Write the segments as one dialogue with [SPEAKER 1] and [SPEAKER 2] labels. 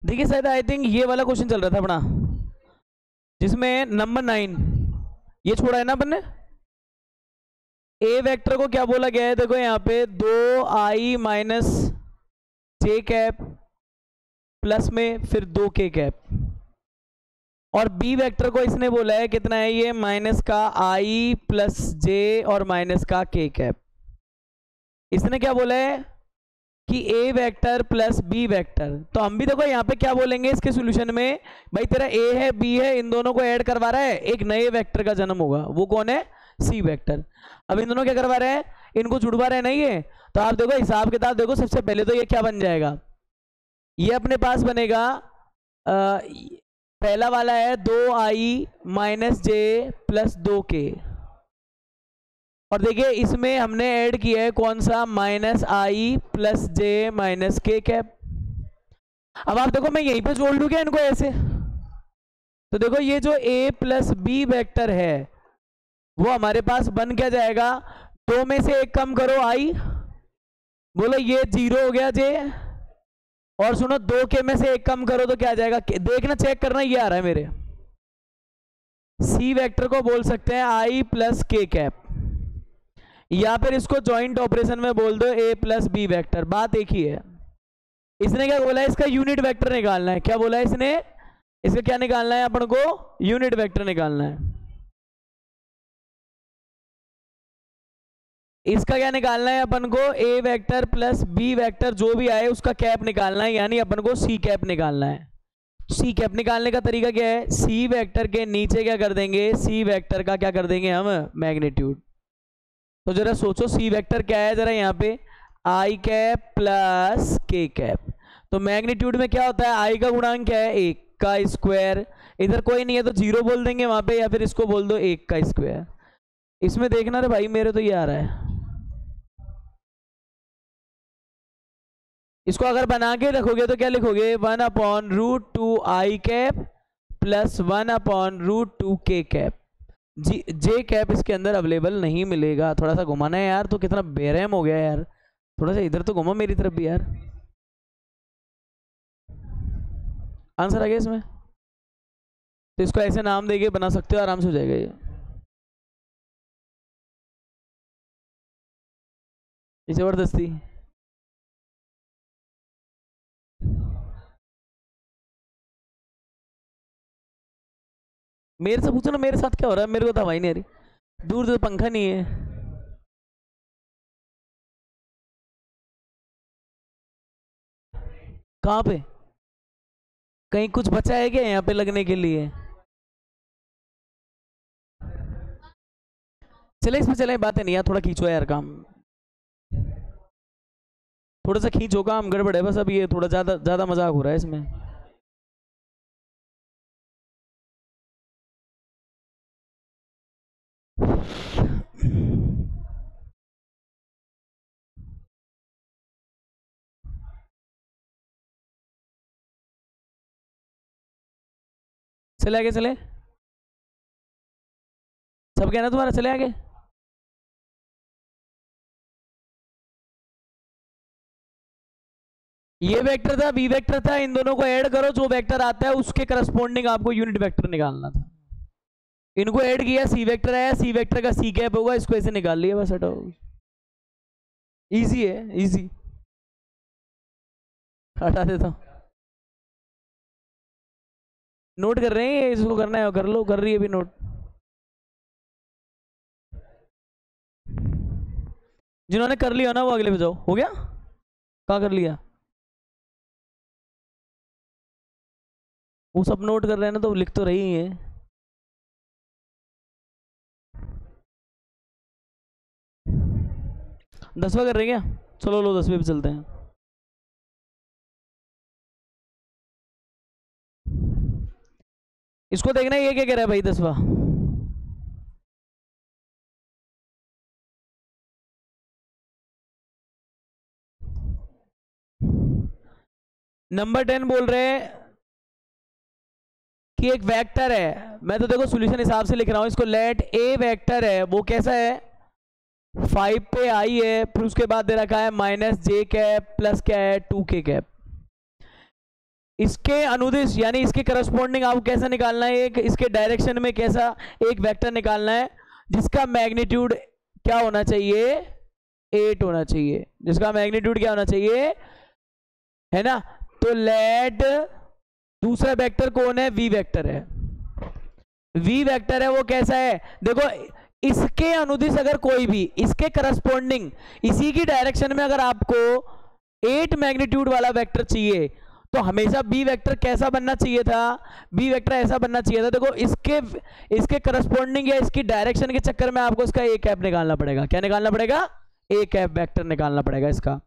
[SPEAKER 1] देखिए शायद I think ये वाला क्वेश्चन चल रहा था अपना, जिसमें नंबर 9 ये छोड़ा है ना अपन ने। ए वेक्टर को क्या बोला गया है, देखो यहाँ पे 2i माइनस जे कैप प्लस में फिर 2k कैप, और बी वेक्टर को इसने बोला है कितना है ये, माइनस का i प्लस जे और माइनस का k कैप। इसने क्या बोला है कि a vector plus b vector, तो हम भी देखो यहाँ पे क्या बोलेंगे इसके सॉल्यूशन में, भाई तेरा a है b है, इन दोनों को ऐड करवा रहा है, एक नए वेक्टर का जन्म होगा, वो कौन है, c वेक्टर। अब इन दोनों क्या करवा रहे हैं, इनको जुड़वा रहे हैं ना ये, तो आप देखो हिसाब किताब देखो, सबसे पहले तो ये क्या बन जाएगा, ये अपने पास बनेगा पहला वाला है 2i माइनस जे प्लस 2k, और देखिए इसमें हमने ऐड किया है कौन सा, माइनस आई प्लस जे माइनस के कैप। अब आप देखो मैं यहीं पे जोड़ लूँ क्या इनको ऐसे, तो देखो ये जो a प्लस बी वेक्टर है वो हमारे पास बन क्या जाएगा, 2 में से 1 कम करो i, बोलो ये 0 हो गया जे, और सुनो 2k में से 1 कम करो तो क्या आ जाएगा, देखना चेक करना, ये आ रहा है मेरे, सी वेक्टर को बोल सकते हैं i प्लस के कैप, या फिर इसको जॉइंट ऑपरेशन में बोल दो a प्लस बी वेक्टर, बात एक ही है। इसने क्या बोला है, इसका यूनिट वेक्टर निकालना है, क्या बोला है इसने, इसका क्या निकालना है अपन को, यूनिट वेक्टर निकालना है। इसका क्या निकालना है अपन को, a vector plus b vector जो भी आए उसका कैप निकालना है, यानी अपन को c कैप निकालना है। c कैप निकालने का तरीका क्या है, c वेक्टर के नीचे क्या कर देंगे, c वेक्टर का क्या कर देंगे हम, मैग्नीट्यूड। तो जरा सोचो c वेक्टर क्या है, जरा यहाँ पे i cap plus k cap, तो मैग्नीट्यूड में क्या होता है, i का गुणांक क्या है, 1 का स्क्वायर, इधर कोई नहीं है तो 0 बोल देंगे वहां पे, या फिर इसको बोल दो 1 का स्क्वायर। इसमें देखना रे भाई मेरे तो ये आ रहा है, इसको अगर बना के रखोगे तो क्या लिखोगे, 1/√2 i cap plus 1/√2 k cap, J cap इसके अंदर अवेलेबल नहीं मिलेगा। थोड़ा सा घुमाना है यार, तो कितना बेरहम हो गया यार, थोड़ा सा इधर तो घुमा मेरी तरफ भी यार। आंसर आ गया इसमें, तो इसको ऐसे नाम देके बना सकते हो, आराम से हो जाएगा ये जबरदस्ती। मेरे से पूछो ना मेरे साथ क्या हो रहा है, मेरे को तो हवा ही नहीं आ रही, दूर तो पंखा नहीं है। कहाँ पे, कहीं कुछ बचा है क्या यहाँ पे लगने के लिए, चले इसमें चले, बातें नहीं यार, थोड़ा खींचो यार काम, थोड़ा सा खींचो काम, गड़बड़ है बस, अब ये थोड़ा ज्यादा ज्यादा मजाक हो रहा है इसमें। चले आगे, चले सब कहना तुम्हारा, चले आगे। ये वेक्टर था, बी वेक्टर था, इन दोनों को ऐड करो, जो वेक्टर आता है उसके करस्पॉन्डिंग आपको यूनिट वेक्टर निकालना था। इनको ऐड किया, सी वेक्टर आया, सी वेक्टर का सी कैप होगा, इसको ऐसे निकाल लिया बस, हटाओ, इजी है, इजी, हटा देता हूँ। नोट कर रहे हैं, इसको करना है कर लो, कर रही है भी नोट, जिन्होंने कर लिया ना वो अगले पे जाओ, हो गया, कहाँ कर लिया, वो सब नोट कर रहे हैं ना, तो लिख तो रही है। दसवा कर रहे हैं क्या, चलो लो 10वें पे चलते हैं। इसको देखना ये क्या कह रहा है भाई, 10वां, नंबर 10 बोल रहे हैं कि एक वेक्टर है, मैं तो देखो सॉल्यूशन हिसाब से लिख रहा हूं इसको, लेट ए वेक्टर है, वो कैसा है, 5 पे आई है, फिर उसके बाद दे रखा है माइनस जे कैप प्लस क्या है 2k कैप। इसके अनुदिश यानी इसके करस्पॉन्डिंग आपको कैसा निकालना है, एक इसके डायरेक्शन में कैसा एक वेक्टर निकालना है जिसका मैग्नीट्यूड क्या होना चाहिए, 8 होना चाहिए, जिसका मैग्नीट्यूड क्या होना चाहिए, है ना। तो लेट दूसरा वेक्टर कौन है, वी वेक्टर है। वी वेक्टर है वो कैसा है, देखो इसके अनुदिश अगर कोई भी इसके करस्पॉन्डिंग इसी की डायरेक्शन में अगर आपको 8 मैग्नीट्यूड वाला वेक्टर चाहिए तो हमेशा बी वेक्टर कैसा बनना चाहिए था, बी वेक्टर ऐसा बनना चाहिए था। देखो इसके करस्पॉन्डिंग या इसकी डायरेक्शन के चक्कर में आपको इसका ए कैप निकालना पड़ेगा। क्या निकालना पड़ेगा, ए कैप वेक्टर निकालना पड़ेगा इसका।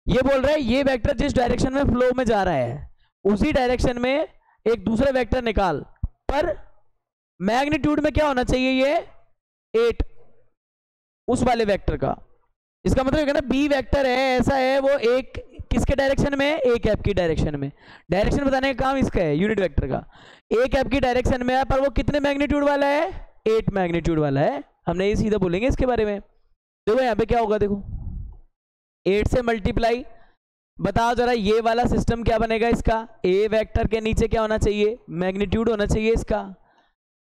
[SPEAKER 1] ये बोल रहा है ये वेक्टर जिस डायरेक्शन में फ्लो में जा रहा है उसी डायरेक्शन में एक दूसरा वेक्टर निकाल, पर मैग्नीट्यूड में क्या होना चाहिए, ये 8 उस वाले वेक्टर का। इसका मतलब है ना बी वेक्टर है ऐसा है वो एक किसके डायरेक्शन में, ए कैप की डायरेक्शन में। डायरेक्शन बताने का काम इसका है यूनिट वेक्टर का, ए कैप की डायरेक्शन में है, पर वो कितने मैग्नीट्यूड वाला है, 8 मैग्नीट्यूड वाला है। हमने ये सीधा बोलेंगे इसके बारे में। देखो यहाँ पे क्या होगा, देखो 8 से मल्टीप्लाई, बताओ जरा ये वाला सिस्टम क्या बनेगा इसका, ए वेक्टर के नीचे क्या होना चाहिए, मैग्नीट्यूड होना चाहिए इसका।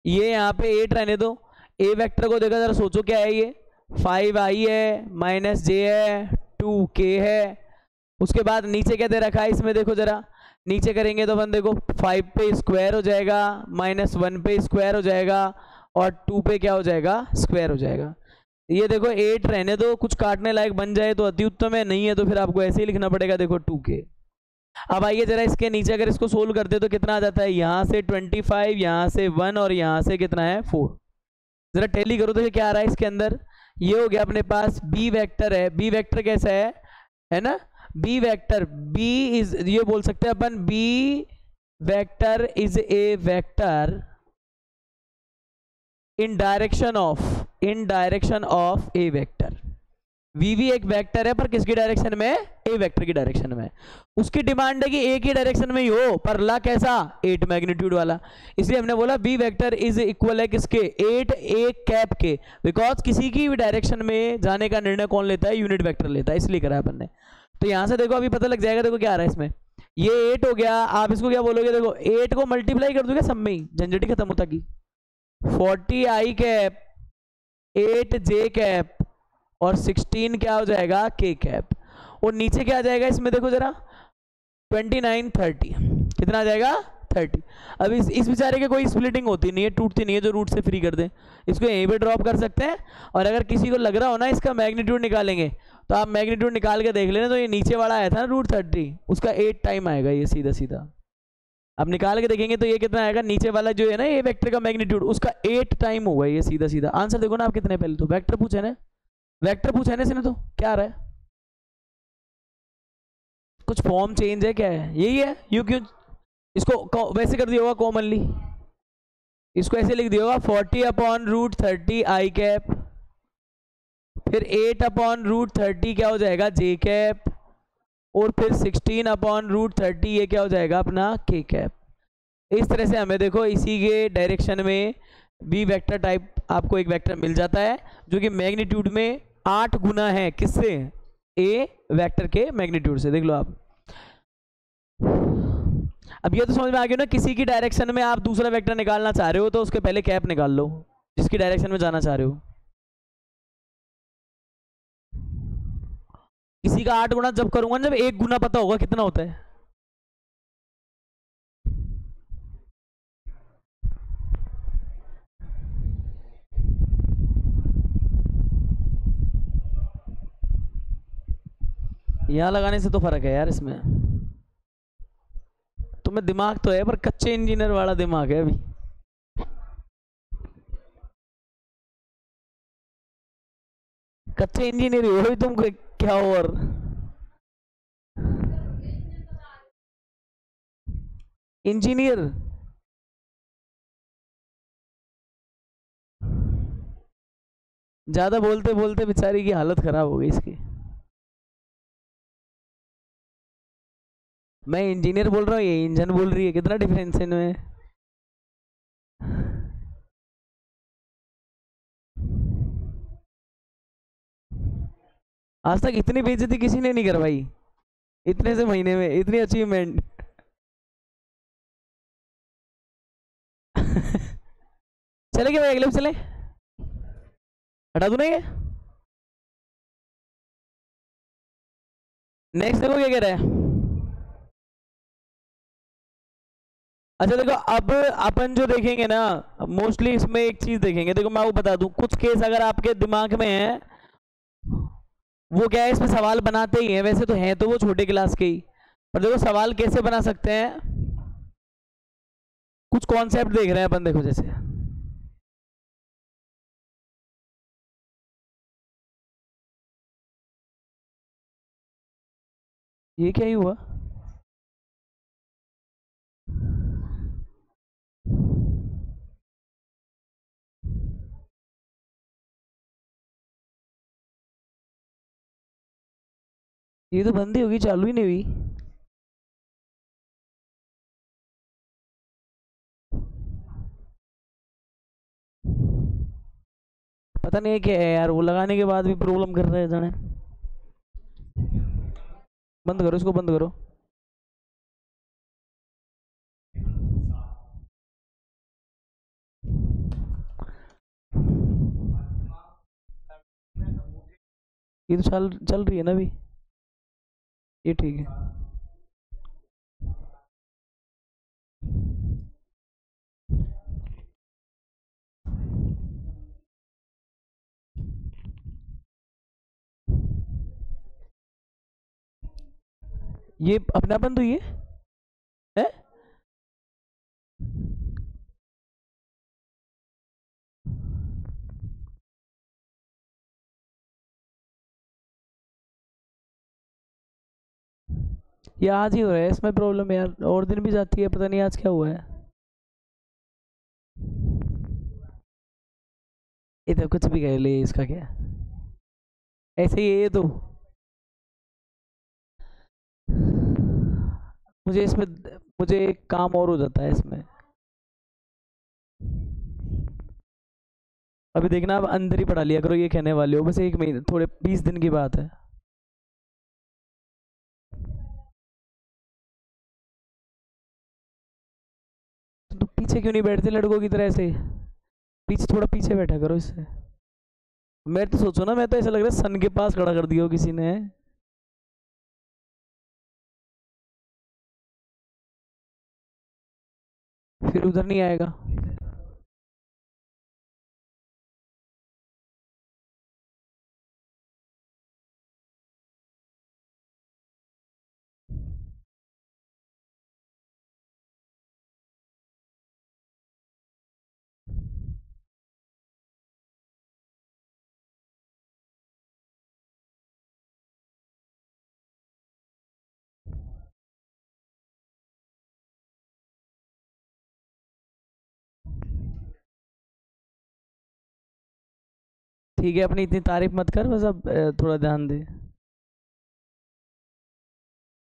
[SPEAKER 1] ये यहाँ पे 8 रहने दो, ए वेक्टर को देखो जरा सोचो क्या है, ये 5i है माइनस जे है 2k है। उसके बाद नीचे क्या दे रखा है इसमें, देखो जरा नीचे करेंगे तो अपन देखो 5 पे स्क्वायर हो जाएगा, -1 पे स्क्वायर हो जाएगा और 2 पे क्या हो जाएगा, स्क्वायर हो जाएगा। ये देखो 8 रहने दो, कुछ काटने लायक बन जाए तो अति उत्तम है, नहीं है तो फिर आपको ऐसे ही लिखना पड़ेगा, देखो 2k। अब आइए जरा इसके नीचे अगर इसको सोल्व करते तो कितना आ जाता है, यहाँ से 25, यहाँ से 1 और यहाँ से कितना है 4। जरा टैली करो तो क्या आ रहा है इसके अंदर, ये हो गया अपने पास बी वेक्टर है। बी वेक्टर कैसा है ना, बी वेक्टर बी इज, ये बोल सकते हैं अपन B vector is a vector in direction of A vector. V एक वेक्टर है पर किसकी डायरेक्शन में, ए वेक्टर की डायरेक्शन में। उसकी डिमांड है कि ए की डायरेक्शन में ही हो, पर ला कैसा, 8 मैग्नीट्यूड वाला। इसलिए हमने बोला बी वेक्टर इज इक्वल है किसके, 8 ए कैप के, बिकॉज किसी की भी डायरेक्शन में जाने का निर्णय कौन लेता है, यूनिट वेक्टर लेता है, इसलिए करा अपन ने। तो यहां से देखो अभी पता लग जाएगा, देखो क्या आ रहा है इसमें, ये 8 हो गया। आप इसको क्या बोलोगे, देखो 8 को मल्टीप्लाई कर दोगे सब में ही, झंझटी खत्म होता की। 40i कैप 8 जे कैप और 16 क्या हो जाएगा, के कैप। और नीचे क्या आ जाएगा इसमें, देखो जरा 29 30, कितना आ जाएगा 30। अब इस बेचारे के कोई स्प्लिटिंग होती नहीं है, टूटती नहीं है, जो रूट से फ्री कर दे, इसको यहीं पे ड्रॉप कर सकते हैं। और अगर किसी को लग रहा हो ना इसका मैग्नीट्यूड निकालेंगे तो आप मैग्नीट्यूड निकाल के देख लेना, तो ये नीचे वाला आया था ना √30, उसका 8 टाइम आएगा ये सीधा सीधा। अब निकाल के देखेंगे तो ये कितना आएगा, नीचे वाला जो है ना ये वेक्टर का मैग्नीट्यूड, उसका 8 टाइम होगा ये सीधा सीधा। आंसर देखो ना आप कितने, पहले तो वेक्टर पूछे ना, वेक्टर पूछा है ना इसने, तो क्या आ रहा है, कुछ फॉर्म चेंज है क्या है, यही है। यू क्यों इसको वैसे कर दिया होगा कॉमनली, इसको ऐसे लिख दिया होगा 40/√30 आई कैप, फिर 8/√30 क्या हो जाएगा, जे कैप, और फिर 16/√30 ये क्या हो जाएगा अपना, के कैप। इस तरह से हमें देखो इसी के डायरेक्शन में बी वेक्टर टाइप आपको एक वेक्टर मिल जाता है जो कि मैग्नीट्यूड में 8 गुना है, किससे, ए वेक्टर के मैग्नीट्यूड से। देख लो आप, अब ये तो समझ में आ गया ना, किसी की डायरेक्शन में आप दूसरा वेक्टर निकालना चाह रहे हो तो उसके पहले कैप निकाल लो जिसकी डायरेक्शन में जाना चाह रहे हो। किसी का 8 गुना जब करूंगा जब 1 गुना पता होगा कितना होता है। यहां लगाने से तो फर्क है यार इसमें, तुम्हें दिमाग तो है पर कच्चे इंजीनियर वाला दिमाग है अभी। कच्चे इंजीनियर हो भी तुम, क्या और इंजीनियर, ज्यादा बोलते बोलते बेचारी की हालत खराब हो गई इसकी। मैं इंजीनियर बोल रहा हूँ, ये इंजन बोल रही है, कितना डिफरेंस है इनमें। आज तक इतनी बेइज्जती किसी ने नहीं करवाई, इतने से महीने में इतनी अचीवमेंट। चले क्या भाई, अगले पे चले, हटा दूं ना ये। नेक्स्ट देखो क्या कह रहा है। अच्छा देखो, अब अपन जो देखेंगे ना, मोस्टली इसमें एक चीज देखेंगे। देखो मैं वो बता दूं, कुछ केस अगर आपके दिमाग में है, वो क्या है, इसमें सवाल बनाते ही हैं। वैसे तो हैं तो वो छोटे क्लास के ही, पर देखो सवाल कैसे बना सकते हैं, कुछ कॉन्सेप्ट देख रहे हैं अपन। देखो जैसे ये क्या ही हुआ, ये तो बंद ही होगी, चालू ही नहीं हुई। पता नहीं है क्या है यार, वो लगाने के बाद भी प्रॉब्लम कर रहे हैं जाने। बंद करो इसको, बंद करो। ये तो चल चल रही है ना अभी, ये ठीक है। ये अपनापन तो ये है। ये आज ही हो रहा है इसमें प्रॉब्लम यार, और दिन भी जाती है, पता नहीं आज क्या हुआ है। ये तो कुछ भी कह ले, इसका क्या, ऐसे ही है ये तो। मुझे इसमें, मुझे एक काम और हो जाता है इसमें। अभी देखना, अब अंदर ही पढ़ा लिया करो, ये कहने वाले हो बस 1 महीने, थोड़े 20 दिन की बात है। तो पीछे क्यों नहीं बैठते लड़कों की तरह से, पीछे थोड़ा पीछे बैठा करो इससे। मैं तो सोचो ना, मैं तो ऐसा लग रहा है सन के पास खड़ा कर दिया हो किसी ने। फिर उधर नहीं आएगा। ठीक है, अपनी इतनी तारीफ मत कर, बस अब थोड़ा ध्यान दे।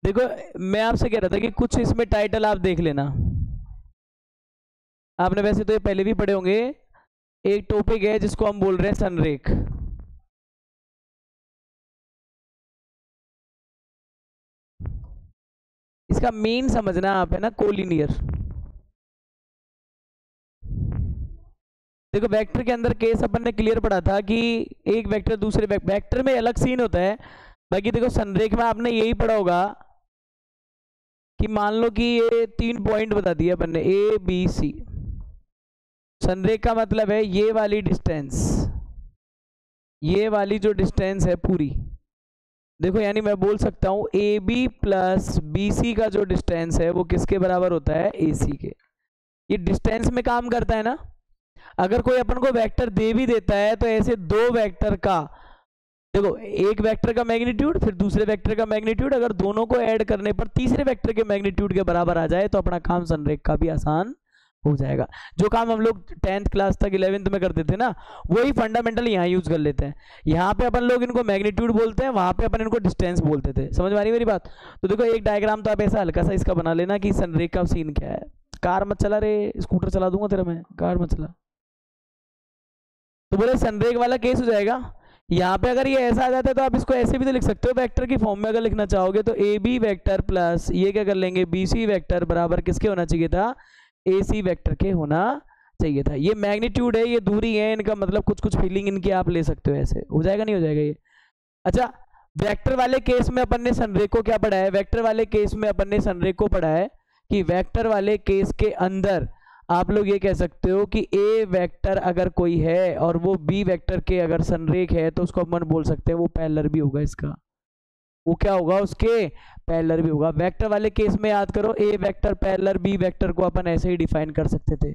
[SPEAKER 1] देखो मैं आपसे कह रहा था कि कुछ इसमें टाइटल आप देख लेना। आपने वैसे तो ये पहले भी पढ़े होंगे। एक टॉपिक है जिसको हम बोल रहे हैं सनरेख। इसका मेन समझना आप है ना, कोलिनियर। देखो वेक्टर के अंदर केस अपन ने क्लियर पढ़ा था कि एक वेक्टर दूसरे वेक्टर में अलग सीन होता है। बाकी देखो संरेख में आपने यही पढ़ा होगा कि मान लो कि ये 3 पॉइंट बता दिए अपन ने, ए बी सी। संरेख का मतलब है ये वाली डिस्टेंस, ये वाली जो डिस्टेंस है पूरी। देखो यानी मैं बोल सकता हूं A B plus B C का जो डिस्टेंस है वो किसके बराबर होता है, ए सी के। ये डिस्टेंस में काम करता है ना। अगर कोई अपन को वेक्टर दे भी देता है तो ऐसे दो वेक्टर का, देखो एक वेक्टर का मैग्नीट्यूड फिर दूसरे वेक्टर का मैग्नीट्यूड, अगर दोनों को ऐड करने पर तीसरे वेक्टर के मैग्नीट्यूड के बराबर आ जाए तो अपना काम संरेख का भी आसान हो जाएगा। जो काम हम लोग 10th क्लास तक 11th में करते थे ना, वही फंडामेंटल यहाँ यूज कर लेते हैं। यहाँ पे अपन लोग इनको मैग्नीट्यूड बोलते हैं, वहां पे अपन इनको डिस्टेंस बोलते थे। समझ में आ रही मेरी बात। तो देखो एक डायग्राम तो आप ऐसा हल्का सा इसका बना लेना कि संरेख का सीन क्या है। कार मत चला रे, स्कूटर चला दूंगा तेरा मैं, कार मत चला। तो बोले सनरेख वाला केस हो जाएगा। यहाँ पे अगर ये ऐसा आ जाता है तो आप इसको ऐसे भी तो लिख सकते हो वेक्टर की फॉर्म में। अगर लिखना चाहोगे तो ए बी वेक्टर प्लस ये क्या कर लेंगे, बी सी वेक्टर बराबर किसके होना चाहिए था, ए सी वेक्टर के होना चाहिए था। ये मैग्नीट्यूड है, ये दूरी है, इनका मतलब कुछ कुछ फीलिंग इनकी आप ले सकते हो। ऐसे हो जाएगा नहीं हो जाएगा ये? अच्छा, वेक्टर वाले केस में अपन ने संरेख को क्या पढ़ा है? वेक्टर वाले केस में अपन ने संरेख को पढ़ा है कि वेक्टर वाले केस के अंदर आप लोग ये कह सकते हो कि ए वेक्टर अगर कोई है और वो बी वेक्टर के अगर संरेख है तो उसको अपन बोल सकते हैं वो पैरेलल भी होगा इसका। वो क्या होगा? उसके पैरेलल भी होगा। वेक्टर वाले केस में याद करो, ए वेक्टर पैरेलल बी वेक्टर को अपन ऐसे ही डिफाइन कर सकते थे।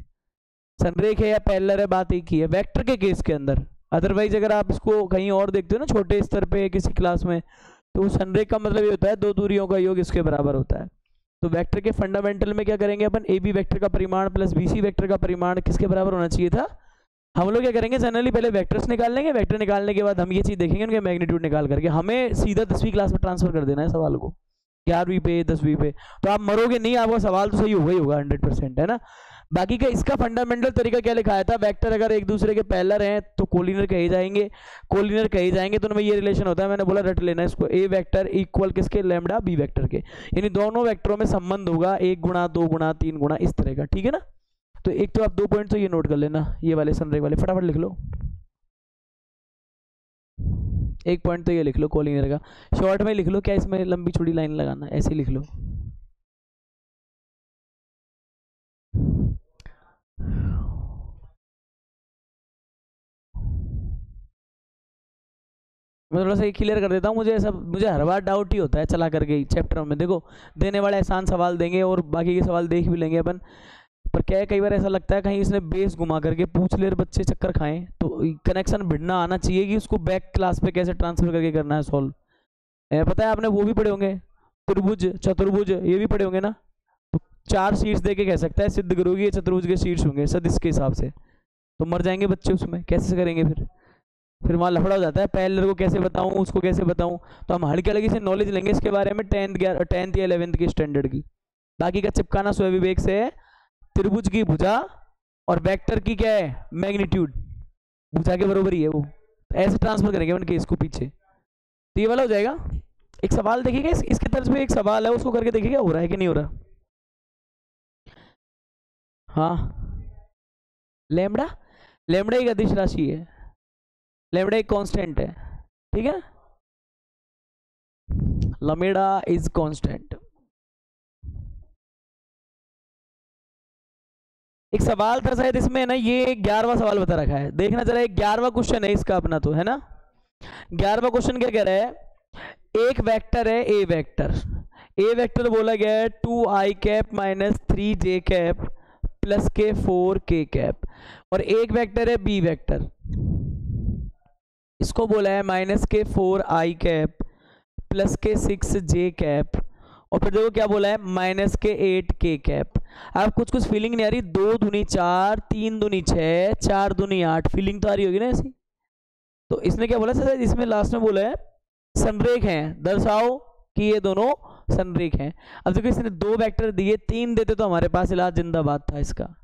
[SPEAKER 1] संरेख है या पैरेलल है, बात एक ही है वेक्टर के केस के अंदर। अदरवाइज अगर आप इसको कहीं और देखते हो ना, छोटे स्तर पे किसी क्लास में, तो संरेख का मतलब ये होता है दो दूरियों का योग इसके बराबर होता है। तो वेक्टर के फंडामेंटल में क्या करेंगे अपन? ए बी वेक्टर का परिमाण प्लस बी सी वेक्टर का परिमाण किसके बराबर होना चाहिए था? हम लोग क्या करेंगे? जनरली पहले वेक्टर्स निकाल लेंगे, वेक्टर निकालने के बाद हम ये चीज देखेंगे उनके मैग्नीट्यूड निकाल करके। हमें सीधा 10वीं क्लास में ट्रांसफर कर देना है सवाल को, 11वीं पे 10वीं पे, तो आप मरोगे नहीं, आपका सवाल तो सही होगा ही होगा 100%, है ना। बाकी का इसका फंडामेंटल तरीका क्या लिखाया था? वेक्टर अगर एक दूसरे के पैरेलल हैं तो कोलिनियर कहे जाएंगे, कोलिनियर कहे जाएंगे तो उनमें ये रिलेशन होता है, मैंने बोला रट लेना इसको, ए वेक्टर इक्वल किसके? लैम्डा बी वेक्टर के। यानी दोनों वेक्टरों में संबंध होगा 1 गुणा 2 गुणा 3 गुणा इस तरह का, ठीक है ना। तो एक तो आप 2 पॉइंट तो ये नोट कर लेना, ये वाले संरेख वाले फटाफट लिख लो। एक पॉइंट तो ये लिख लो कोलिनियर का, शॉर्ट में लिख लो, क्या इसमें लंबी छोटी लाइन लगाना, ऐसे लिख लो। मैं थोड़ा सा ये क्लियर कर देता हूँ, मुझे हर बार डाउट ही होता है चला करके ही चैप्टर में। देखो देने वाले आसान सवाल देंगे और बाकी के सवाल देख भी लेंगे अपन, पर क्या है कई बार ऐसा लगता है कहीं इसने बेस घुमा करके पूछ ले, बच्चे चक्कर खाएं, तो कनेक्शन भिड़ना आना चाहिए कि उसको बैक क्लास पे कैसे ट्रांसफर करके करना है सॉल्व। पता है आपने वो भी पढ़े होंगे, त्रिभुज चतुर्भुज ये भी पढ़े होंगे ना। तो 4 शीट्स दे के कह सकता है सिद्ध करोगे ये चतुर्भुज के शीट्स होंगे सदिश के हिसाब से, तो मर जाएंगे बच्चे उसमें, कैसे करेंगे फिर वहाँ लफड़ा हो जाता है। पैरेलल को कैसे बताऊं, उसको कैसे बताऊं, तो हम हल्के हल्के से नॉलेज लेंगे इसके बारे में 10th या 11th की स्टैंडर्ड की। बाकी का चिपकाना स्वयं विवेक से है। त्रिभुज की भुजा और वेक्टर की क्या है? मैग्नीट्यूड, भुजा के बराबर ही है वो, तो ऐसे ट्रांसफर करेंगे उनके इसको पीछे, तो ये वाला हो जाएगा। एक सवाल देखिएगा इसके तर्ज पे एक सवाल है, उसको करके देखिएगा हो रहा है कि नहीं हो रहा। हाँ, लैम्बडा एक अदिश राशि है, लैम्बडा एक कांस्टेंट है, ठीक है। Lambda is constant. एक सवाल था शायद इसमें ना, ये 11वां सवाल बता रखा है, देखना जरा, 11वां क्वेश्चन है इसका अपना, तो है ना। 11वां क्वेश्चन क्या कह रहा है? एक वेक्टर है ए वेक्टर बोला गया है 2i cap minus 3j cap plus के 4k कैप, और एक वेक्टर है बी वेक्टर, इसको बोला है माइनस के 4i कैप प्लस के 6j कैप, और फिर देखो क्या बोला है माइनस के 8k कैप। अब कुछ फीलिंग नहीं आ रही? 2 दूनी 4, 3 दूनी 6, 4 दूनी 8, फीलिंग तो आ रही होगी ना ऐसी। तो इसने क्या बोला सर, इसमें लास्ट में बोला है संरेख हैं, दर्शाओ कि ये दोनों संरेख हैं। अब देखो इसने 2 वेक्टर दिए, 3 देते तो हमारे पास इलाज जिंदाबाद था इसका।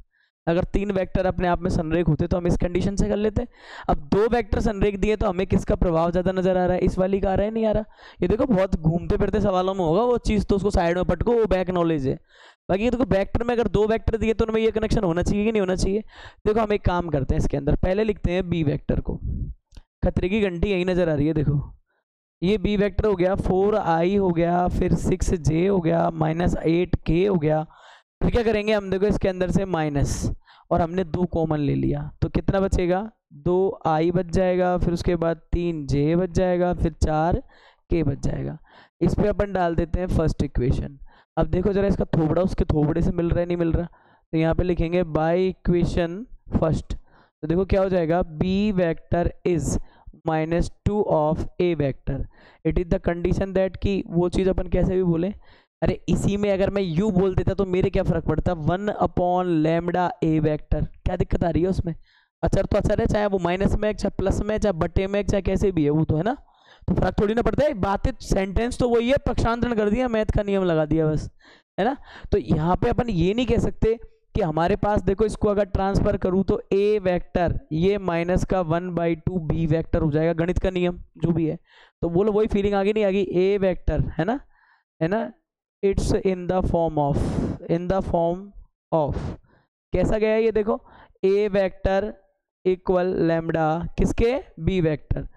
[SPEAKER 1] अगर 3 वेक्टर अपने आप में संरेख होते तो हम इस कंडीशन से कर लेते। अब 2 वेक्टर संरेख दिए तो हमें किसका प्रभाव ज्यादा नजर आ रहा है? इस वाली का आ रहा है, नहीं आ रहा? ये देखो बहुत घूमते फिरते सवालों में होगा वो चीज, तो उसको साइड में पटको, वो बैक नॉलेज है। बाकी ये देखो वेक्टर में अगर 2 वेक्टर दिए तो उनमें ये कनेक्शन होना चाहिए कि नहीं होना चाहिए? देखो हम एक काम करते हैं, इसके अंदर पहले लिखते हैं बी वेक्टर को, खतरे की घंटी यही नजर आ रही है, देखो ये बी वेक्टर हो गया, 4i हो गया, फिर 6j हो गया, माइनस 8k हो गया। फिर क्या करेंगे हम? देखो इसके अंदर से माइनस, और हमने 2 कॉमन ले लिया, तो कितना बचेगा? 2i बच जाएगा, फिर उसके बाद 3j बच जाएगा, फिर 4k बच जाएगा। इस पे अपन डाल देते हैं फर्स्ट इक्वेशन। अब देखो जरा इसका थोबड़ा उसके थोबड़े से मिल रहा है नहीं मिल रहा, तो यहाँ पे लिखेंगे बाय इक्वेशन फर्स्ट। तो देखो क्या हो जाएगा, B vector is -2 of A vector, it is the condition that कि वो चीज अपन कैसे भी बोले, अरे इसी में अगर मैं यू बोल देता तो मेरे क्या फर्क पड़ता, 1 लैम्बडा ए वेक्टर, क्या दिक्कत आ रही है उसमें? अचर तो अचर है, चाहे वो माइनस में चाहे प्लस में चाहे बटे में चाहे कैसे भी है वो, तो है ना, तो फर्क थोड़ी ना पड़ता है। बातें सेंटेंस तो वही है, पक्षांतरण कर दिया, मैथ का नियम लगा दिया बस, है ना। तो यहाँ पे अपन ये नहीं कह सकते कि हमारे पास देखो इसको अगर ट्रांसफर करूँ तो ए वेक्टर ये माइनस का 1/2 बी वेक्टर हो जाएगा, गणित का नियम जो भी है। तो बोलो वही फीलिंग आगे नहीं आ गई? ए वेक्टर है ना, it's in the form of कैसा गया ये देखो, ए वेक्टर इक्वल लैम्डा किसके, बी वेक्टर,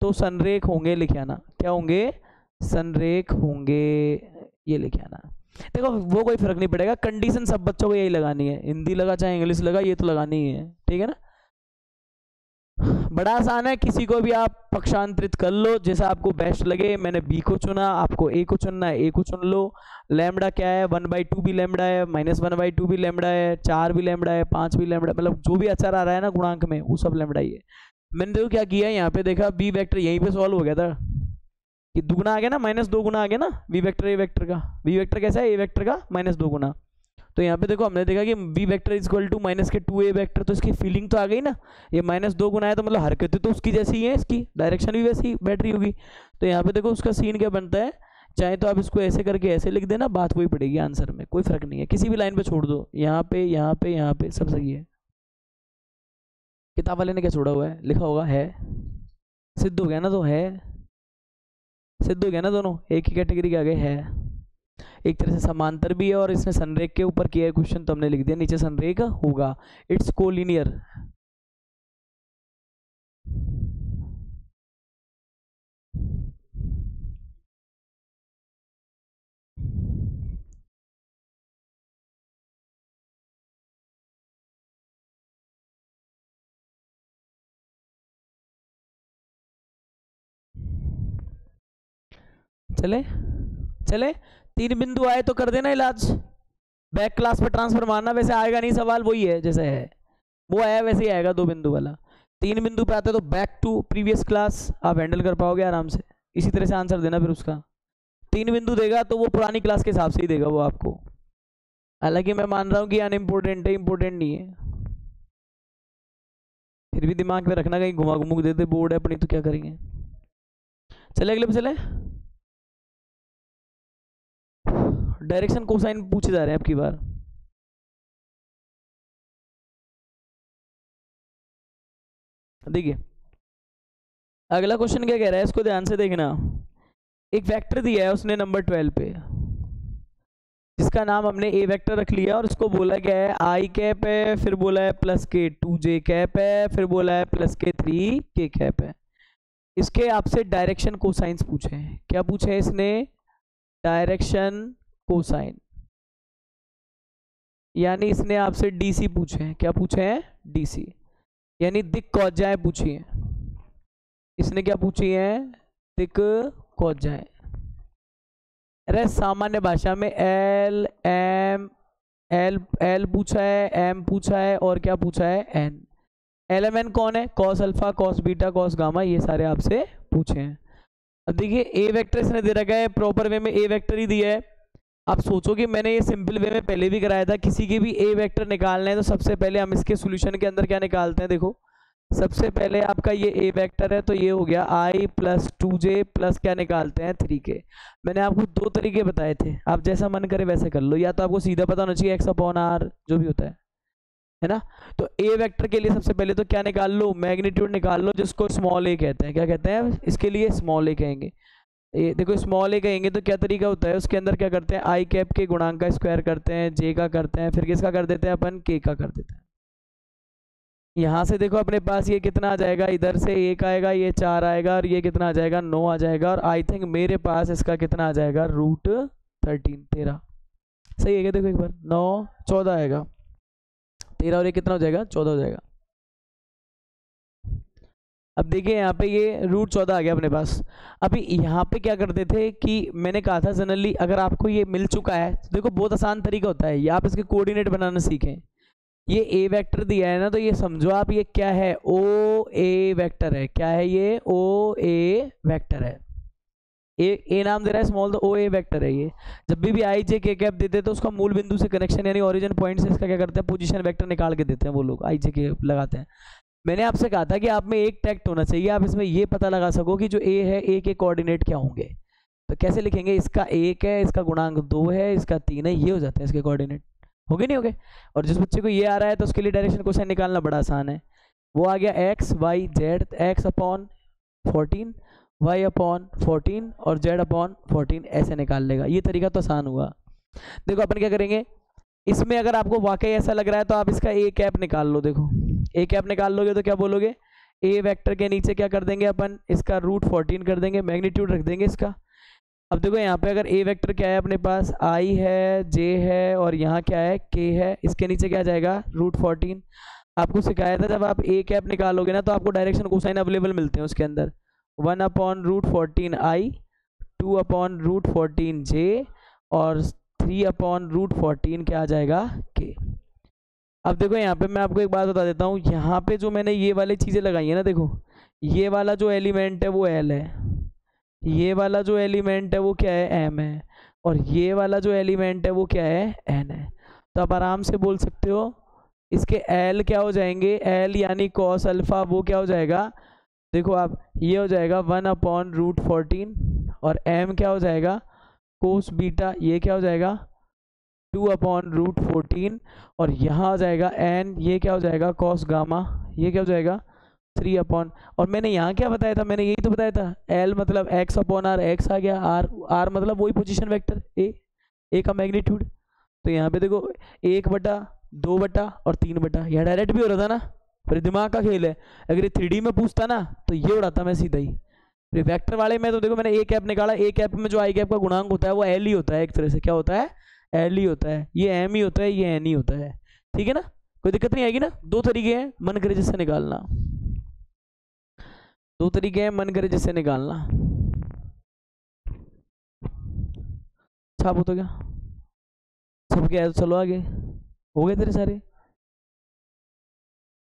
[SPEAKER 1] तो संरेख होंगे लिखे आना, क्या होंगे, संरेख होंगे, ये लिखे आना। देखो वो कोई फर्क नहीं पड़ेगा, कंडीशन सब बच्चों को यही लगानी है, हिंदी लगा चाहे इंग्लिश लगा, ये तो लगानी ही है, ठीक है ना। बड़ा आसान है, किसी को भी आप पक्षांतरित कर लो जैसा आपको बेस्ट लगे। मैंने बी को चुना, आपको ए को चुनना है, ए को चुन लो। लैम्डा क्या है, 1/2 भी लैम्डा है, -1/2 भी लैम्डा है, 4 भी लैम्डा है, 5 भी लैम्डा, मतलब जो भी अचर आ रहा है ना गुणांक में वो सब लैम्डा ही है। मैंने देखो क्या किया, यहाँ पे देखा बी वेक्टर यहीं पे सॉल्व हो गया था, कि दुगुना आ गया ना, -2 गुना आ गया ना बी वेक्टर ए वेक्टर का। बी वेक्टर कैसा है, ए वेक्टर का -2 गुना। तो यहाँ पे देखो हमने देखा कि B vector is equal to -2a vector, तो इसकी फीलिंग तो आ गई ना, ये -2 गुना है तो मतलब हरकतें तो उसकी जैसी ही है, इसकी डायरेक्शन भी वैसी बैटरी होगी। तो यहाँ पे देखो उसका सीन क्या बनता है, चाहे तो आप इसको ऐसे करके ऐसे लिख देना, बात वही पड़ेगी आंसर में, कोई फर्क नहीं है, किसी भी लाइन पे छोड़ दो, यहाँ पे यहाँ पे यहाँ पे सब सही है। किताब वाले ने क्या छोड़ा हुआ है, लिखा होगा है, सिद्ध हो गया ना, तो है सिद्ध हो गया ना, दोनों एक ही कैटेगरी के आगे है, एक तरह से समांतर भी है, और इसने संरेख के ऊपर किया है क्वेश्चन, तो हमने लिख दिया नीचे संरेख होगा, इट्स कोलिनियर। चले चले, 3 बिंदु आए तो कर देना इलाज, बैक क्लास पे ट्रांसफर मारना, वैसे आएगा नहीं सवाल, वही है जैसे है वो आया वैसे ही आएगा, 2 बिंदु वाला। 3 बिंदु पे आते तो बैक टू प्रीवियस क्लास आप हैंडल कर पाओगे आराम से, इसी तरह से आंसर देना फिर उसका। 3 बिंदु देगा तो वो पुरानी क्लास के हिसाब से ही देगा वो आपको, हालांकि मैं मान रहा हूँ कि अनइम्पोर्टेंट है, इंपॉर्टेंट नहीं है, फिर भी दिमाग में रखना, कहीं घुमा घुमू देते बोर्ड है अपनी तो क्या करेंगे। चले अगले पे चले, डायरेक्शन कोसाइन पूछे जा रहे हैं अब की बार। देखिए अगला क्वेश्चन क्या कह रहा है, इसको ध्यान से देखना। एक वेक्टर दिया है उसने नंबर 12 पे, जिसका नाम हमने ए वेक्टर रख लिया, और उसको बोला गया है आई कैप है, फिर बोला है +k2j कैप है, फिर बोला है +k3k कैप है। इसके आपसे डायरेक्शन कोसाइंस पूछे हैं, क्या पूछे है इसने, डायरेक्शन कोसाइन, यानी इसने आपसे डीसी पूछे हैं, क्या पूछे हैं, डीसी, यानी दिक कौजाएं पूछी हैं, इसने क्या पूछी है, दिक कौजाएं। अरे सामान्य भाषा में एल एम एल पूछा है, एम पूछा है, और क्या पूछा है, एन। एल एम एन कौन है, cos alpha, cos beta, cos gamma, ये सारे आपसे पूछे हैं। अब देखिए ए वेक्टर इसने दे रखा है, प्रॉपर वे में ए वेक्टर ही दिया है। आप सोचो कि मैंने ये सिंपल वे में पहले भी कराया था, किसी के भी ए वेक्टर निकालना है तो सबसे पहले हम इसके सॉल्यूशन के अंदर क्या निकालते हैं, देखो सबसे पहले आपका ये ए वेक्टर है तो ये हो गया i + 2j प्लस क्या निकालते हैं 3k। मैंने आपको 2 तरीके बताए थे, आप जैसा मन करे वैसे कर लो, या तो आपको सीधा पता होना चाहिए x/r जो भी होता है ना। तो ए वेक्टर के लिए सबसे पहले तो क्या निकाल लो, मैग्नीट्यूड निकाल लो, जिसको स्मॉल ए कहते हैं, क्या कहते हैं इसके लिए, स्मॉल ए कहेंगे। ये देखो स्मॉल ए कहेंगे तो क्या तरीका होता है, उसके अंदर क्या करते हैं, आई कैप के गुणांक का स्क्वायर करते हैं, जे का करते हैं, फिर किसका कर देते हैं अपन, के का कर देते हैं। यहाँ से देखो अपने पास ये कितना आ जाएगा, इधर से 1 आएगा, ये 4 आएगा, और ये कितना आ जाएगा, 9 आ जाएगा, और आई थिंक मेरे पास इसका कितना आ जाएगा, √13 सही है क्या, देखो एक बार 9 14 आएगा, 13 और ये कितना हो जाएगा, 14 हो जाएगा। अब देखिए यहाँ पे ये √14 आ गया अपने पास। अभी यहाँ पे क्या करते थे कि मैंने कहा था जनरली अगर आपको ये मिल चुका है तो देखो बहुत आसान तरीका होता है, ये आप इसके कोऑर्डिनेट बनाना सीखें। ये ए वेक्टर दिया है ना, तो ये समझो आप ये क्या है, ओ ए वेक्टर है, क्या है ये, ओ ए वेक्टर है, ए नाम दे रहा है स्मॉल, तो ओ ए वेक्टर है ये। जब भी आई जे के कैप देते हैं तो उसका मूल बिंदु से कनेक्शन यानी ओरिजिन पॉइंट से इसका क्या करते हैं, पोजीशन वेक्टर निकाल के देते हैं वो लोग, आई जे के लगाते हैं। मैंने आपसे कहा था कि आप में एक टैक्ट होना चाहिए, आप इसमें ये पता लगा सको कि जो ए है, ए के कोऑर्डिनेट क्या होंगे। तो कैसे लिखेंगे, इसका 1 है, इसका गुणांक 2 है, इसका 3 है, ये हो जाते हैं इसके कोऑर्डिनेट, हो गए नहीं हो गए। और जिस बच्चे को ये आ रहा है तो उसके लिए डायरेक्शन कोसाइन निकालना बड़ा आसान है, वो आ गया x y z, x/14 y/14 और z/14 ऐसे निकाल लेगा, ये तरीका तो आसान हुआ। देखो अपन क्या करेंगे, इसमें अगर आपको वाकई ऐसा लग रहा है तो आप इसका ए कैप निकाल लो। देखो ए कैप निकाल लोगे तो क्या बोलोगे, ए वेक्टर के नीचे क्या कर देंगे अपन, इसका √14 कर देंगे, मैग्नीट्यूड रख देंगे इसका। अब देखो यहाँ पे अगर ए वेक्टर क्या है अपने पास, आई है, जे है और यहाँ क्या है, के है, इसके नीचे क्या जाएगा √14। आपको सिखाया था जब आप ए कैप निकालोगे ना तो आपको डायरेक्शन कोसाइन अवेलेबल मिलते हैं उसके अंदर, 1/√14 आई, 2/√14 जे और 3/√14 क्या आ जाएगा के। अब देखो यहाँ पे मैं आपको एक बात बता देता हूँ, यहाँ पे जो मैंने ये वाली चीज़ें लगाई है ना, देखो ये वाला जो एलिमेंट है वो एल है, ये वाला जो एलिमेंट है वो क्या है, एम है, और ये वाला जो एलिमेंट है वो क्या है, एन है। तो आप आराम से बोल सकते हो इसके एल क्या हो जाएंगे, एल यानी कॉस अल्फा वो क्या हो जाएगा, देखो आप ये हो जाएगा 1/√14 और एम क्या हो जाएगा कोस बीटा, ये क्या हो जाएगा 2/√14 और यहाँ आ जाएगा एन, ये क्या हो जाएगा कॉस गामा, ये क्या हो जाएगा 3 और मैंने यहाँ क्या बताया था, मैंने यही तो बताया था, एल मतलब x/r, x आ गया, r मतलब वही पोजीशन वेक्टर ए का मैग्नीट्यूड। तो यहाँ पे देखो 1/2 और 3, यहाँ डायरेक्ट भी हो रहा था ना, फिर दिमाग का खेल है। अगर ये 3D में पूछता ना तो ये उड़ाता मैं सीधा ही। फिर वेक्टर वाले में तो देखो मैंने ए कैप निकाला, ए कैप में जो आई कैप का गुणांक होता है वो एल ही होता है, एक तरह से क्या होता है, एल ही होता है, ये एम ही होता है, ये एन ही होता है, ठीक है ना, कोई दिक्कत नहीं आएगी ना। दो तरीके हैं मन करे जिससे निकालना, दो तरीके हैं मन करे जिससे निकालना। छाप हो तो क्या सब क्या है, तो चलो आगे, हो गए तेरे सारे,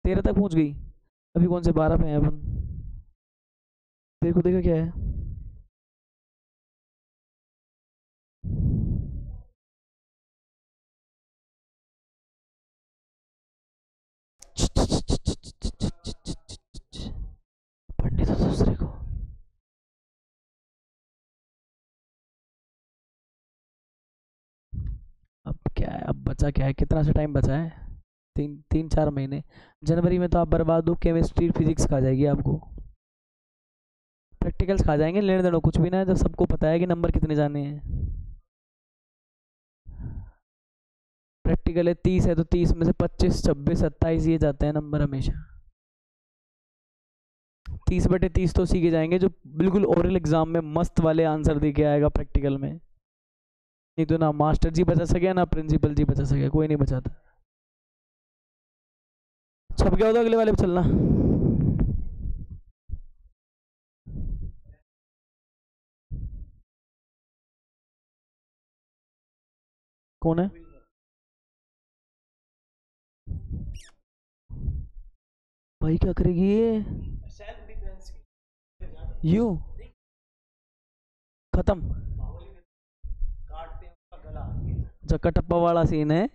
[SPEAKER 1] 13 तक पहुंच गई, अभी कौन से 12 पे हैं अपन, देखो देखो क्या है, पढ़ने तो दूसरे को। अब क्या है, अब बचा क्या है, कितना सा टाइम बचा है, 3-4 महीने। जनवरी में तो आप बर्बाद हो, केमिस्ट्री फिजिक्स खा जाएगी आपको, प्रैक्टिकल्स खा जाएंगे, लेने देना कुछ भी ना है जब सबको पता है कि नंबर कितने जाने हैं। प्रैक्टिकल है 30 है तो 30 में से 25, 26, 27 ये जाते हैं नंबर हमेशा। 30/30 तो सीखे जाएंगे जो बिल्कुल ओरल एग्जाम में मस्त वाले आंसर दे के आएगा प्रैक्टिकल में, नहीं तो ना मास्टर जी बचा सके ना प्रिंसिपल जी बचा सके, कोई नहीं बचाता। छप गया होता अगले वाले पे चलना। कौन है भाई, क्या करेगी ये, यू खत्म, चक्का टप्पा वाला सीन है।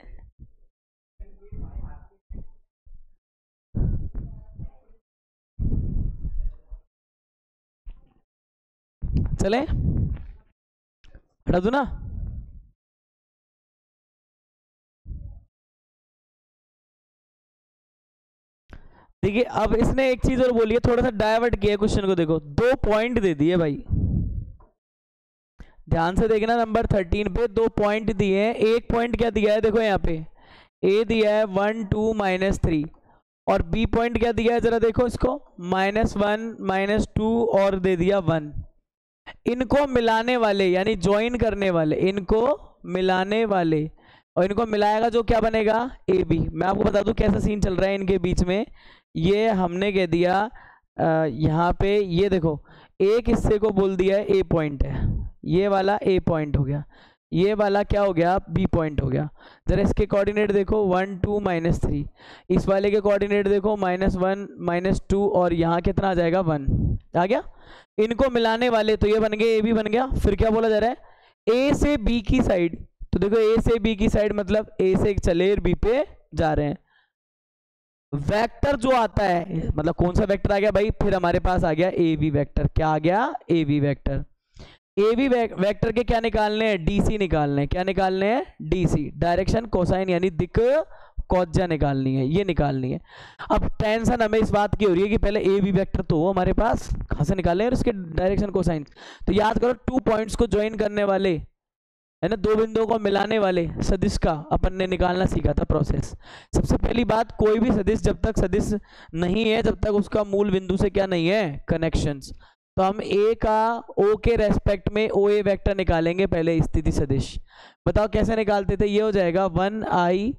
[SPEAKER 1] चले हटा दू ना, देखिए अब इसने एक चीज और बोली है, थोड़ा सा डाइवर्ट किया क्वेश्चन को, देखो 2 पॉइंट दे दिए भाई, ध्यान से देखना नंबर 13 पे 2 पॉइंट दिए हैं, एक पॉइंट क्या दिया है देखो यहाँ पे, ए दिया है 1 2 -3 और बी पॉइंट क्या दिया है जरा देखो इसको, -1 -2 और दे दिया 1। इनको मिलाने वाले यानी ज्वाइन करने वाले, इनको मिलाने वाले और इनको मिलाएगा जो क्या बनेगा ए बी। मैं आपको बता दूं कैसा सीन चल रहा है इनके बीच में, ये हमने कह दिया यहाँ पे, ये देखो एक हिस्से को बोल दिया है ए पॉइंट है, ये वाला ए पॉइंट हो गया, ये वाला क्या हो गया बी पॉइंट हो गया। जरा इसके कोऑर्डिनेट देखो 1 2 -3, इस वाले के कोऑर्डिनेट देखो -1 -2 और यहाँ कितना आ जाएगा 1 आ गया। इनको मिलाने वाले तो ये बन गए ए बी बन गया। फिर क्या बोला जा रहा है ए से बी की साइड, तो देखो ए से बी की साइड मतलब ए से चले बी पे जा रहे हैं। वेक्टर जो आता है मतलब कौन सा वेक्टर आ गया भाई, फिर हमारे पास आ गया ए बी वेक्टर, क्या आ गया A B vector. A B vector के क्या निकालने हैं, डीसी निकालने हैं, क्या निकालने हैं डीसी, डायरेक्शन कोसाइन यानी दिक कौजा निकालनी है, ये निकालनी है। अब टेंशन हमें इस बात की हो रही है कि पहले ए बी वेक्टर तो हो हमारे पास, कहाँ से निकालें और इसके डायरेक्शन कोसाइन। तो याद करो 2 पॉइंट्स को ज्वाइन करने वाले है ना, दो बिंदुओं को मिलाने वाले सदिश का अपन ने निकालना सीखा था प्रोसेस। सबसे पहली बात, कोई भी सदिश जब तक सदिश नहीं है जब तक उसका मूल बिंदु से क्या नहीं है, कनेक्शंस। तो हम ए का ओ के रेस्पेक्ट में ओ ए वेक्टर निकालेंगे पहले स्थिति सदिश। बताओ कैसे निकालते थे, ये हो जाएगा 1i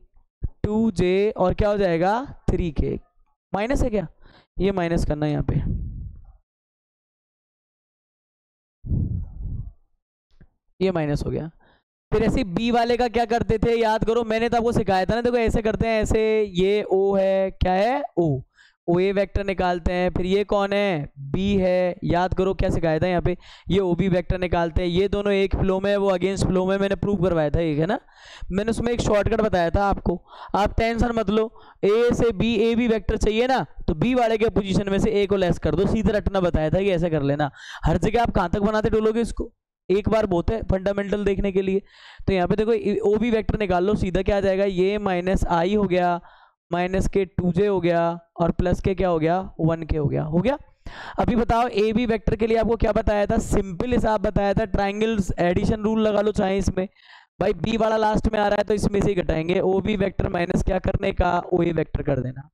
[SPEAKER 1] 2j और क्या हो जाएगा 3k। माइनस है क्या, ये माइनस करना है यहाँ पे, ये माइनस हो गया। फिर ऐसे बी वाले का क्या करते थे, याद करो, मैंने तो आपको सिखाया था ना, देखो ऐसे करते हैं, ऐसे ये ओ है, क्या है ओ ए वेक्टर निकालते हैं। फिर ये कौन है, बी है, याद करो क्या सिखाया था यहाँ पे, ये ओ बी वेक्टर निकालते हैं। ये दोनों एक फ्लो में, वो अगेंस्ट फ्लो में, मैंने प्रूव करवाया था, एक है ना, मैंने उसमें एक शॉर्टकट बताया था आपको। आप टेंशन मत लो, ए से बी, ए बी वेक्टर चाहिए ना, तो बी वाले के पोजीशन में से ए को लेस कर दो, सीधे रटना बताया था कि ऐसे कर लेना। हर जगह आप कहाँ तक बनाते डोलोगे इसको, एक बार बहुत है फंडामेंटल देखने के लिए। तो यहाँ पे देखो ओ बी वेक्टर निकाल लो, सीधा क्या आ जाएगा, ये माइनस आई हो गया, माइनस के 2j हो गया, और प्लस के क्या हो गया 1k हो गया, हो गया। अभी बताओ ए बी वेक्टर के लिए आपको क्या बताया था, सिंपल हिसाब बताया था, ट्राइंगल्स एडिशन रूल लगा लो चाहे इसमें, भाई बी वाला लास्ट में आ रहा है तो इसमें से ही घटाएंगे, ओ बी वेक्टर माइनस क्या करने का, ओ ए वेक्टर कर देना।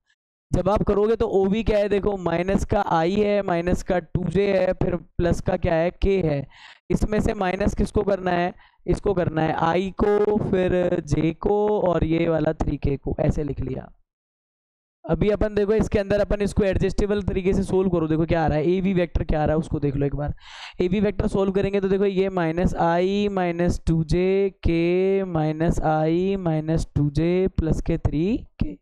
[SPEAKER 1] जब आप करोगे तो ओ बी क्या है, देखो माइनस का आई है, माइनस का 2j है, फिर प्लस का क्या है k है, इसमें से माइनस किसको करना है, इसको करना है i को, फिर j को, और ये वाला 3k को, ऐसे लिख लिया। अभी अपन देखो इसके अंदर अपन इसको एडजस्टेबल तरीके से सोल्व करो, देखो क्या आ रहा है, ए वी वेक्टर क्या आ रहा है उसको देख लो एक बार। ए वी वेक्टर सोल्व करेंगे तो देखो ये माइनस आई माइनस 2j के माइनस आई माइनस 2j प्लस के 3k।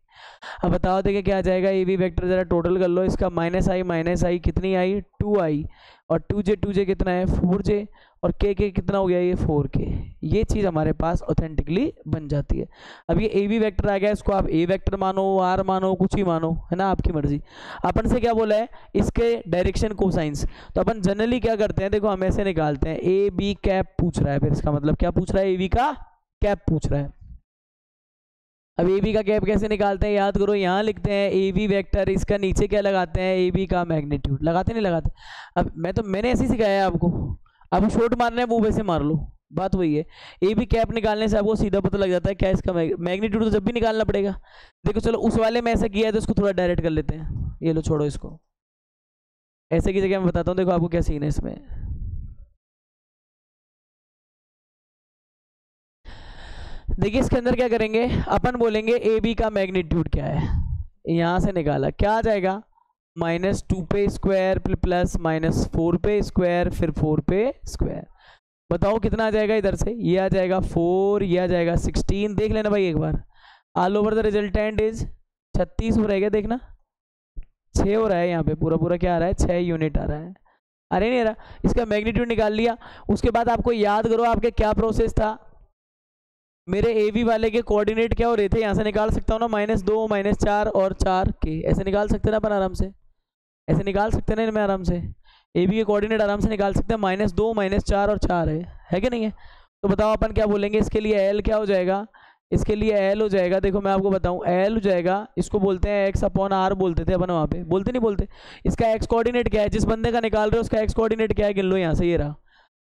[SPEAKER 1] अब बताओ देखिए क्या आ जाएगा, ए वी वेक्टर जरा टोटल कर लो इसका, माइनस आई कितनी आई 2i, और 2j कितना है 4j, और k कितना हो गया ये 4k। ये चीज़ हमारे पास ऑथेंटिकली बन जाती है। अब ये ए वी वेक्टर आ गया, इसको आप ए वेक्टर मानो, आर मानो, कुछ ही मानो, है ना, आपकी मर्जी। अपन से क्या बोला है, इसके डायरेक्शन कोसाइंस, तो अपन जनरली क्या करते हैं, देखो हम ऐसे निकालते हैं, ए बी कैप पूछ रहा है, फिर इसका मतलब क्या पूछ रहा है, ए बी का कैप पूछ रहा है। अब ए बी का कैप कैसे निकालते हैं, याद करो, यहाँ लिखते हैं ए बी वेक्टर, इसका नीचे क्या लगाते हैं, ए बी का मैग्नीट्यूड, लगाते नहीं लगाते। अब मैंने ऐसे ही सिखाया है आपको, अब शॉर्ट मारना है वो वैसे मार लो, बात वही है। ए बी कैप निकालने से आपको सीधा पता लग जाता है क्या इसका मैग्नीट्यूड, तो जब भी निकालना पड़ेगा। देखो चलो उस वाले में ऐसा किया है तो इसको थोड़ा डायरेक्ट कर लेते हैं, ये लो छोड़ो इसको, ऐसे की जगह मैं बताता हूँ, देखो आपको क्या सीन है इसमें। देखिए इसके अंदर क्या करेंगे, अपन बोलेंगे ए बी का मैग्नीट्यूड क्या है, यहाँ से निकाला क्या आ जाएगा, माइनस 2 पे स्क्वायर प्लस माइनस 4 पे स्क्वायर, फिर 4 पे स्क्वायर। बताओ कितना आ जाएगा इधर से, ये आ जाएगा 4, ये आ जाएगा 16, देख लेना भाई एक बार। All over the resultant is 36 हो रहेगा, देखना 6 हो रहा है, यहाँ पे पूरा पूरा क्या आ रहा है 6 यूनिट आ रहा है, अरे नहीं आ रहा। इसका मैग्नीट्यूड निकाल लिया, उसके बाद आपको याद करो आपके क्या प्रोसेस था, मेरे ए वी वाले के कोऑर्डिनेट क्या हो रहे थे, यहाँ से निकाल सकता हूँ ना, -2 -4 और 4k, ऐसे निकाल सकते ना अपन आराम से, ऐसे निकाल सकते ना मैं आराम से, ए बी के कोऑर्डिनेट आराम से निकाल सकते हैं, -2 -4 और 4 है कि नहीं है। तो बताओ अपन क्या बोलेंगे इसके लिए, एल क्या हो जाएगा, इसके लिए एल हो जाएगा, देखो मैं आपको बताऊं, एल हो जाएगा, इसको बोलते हैं x/r बोलते थे अपन वहाँ पे, बोलते नहीं बोलते। इसका एक्स कोऑर्डिनेट क्या है, जिस बंदे का निकाल रहे हो उसका एक्स कोऑर्डिनेट क्या है, गिन लो यहाँ से, ये रहा,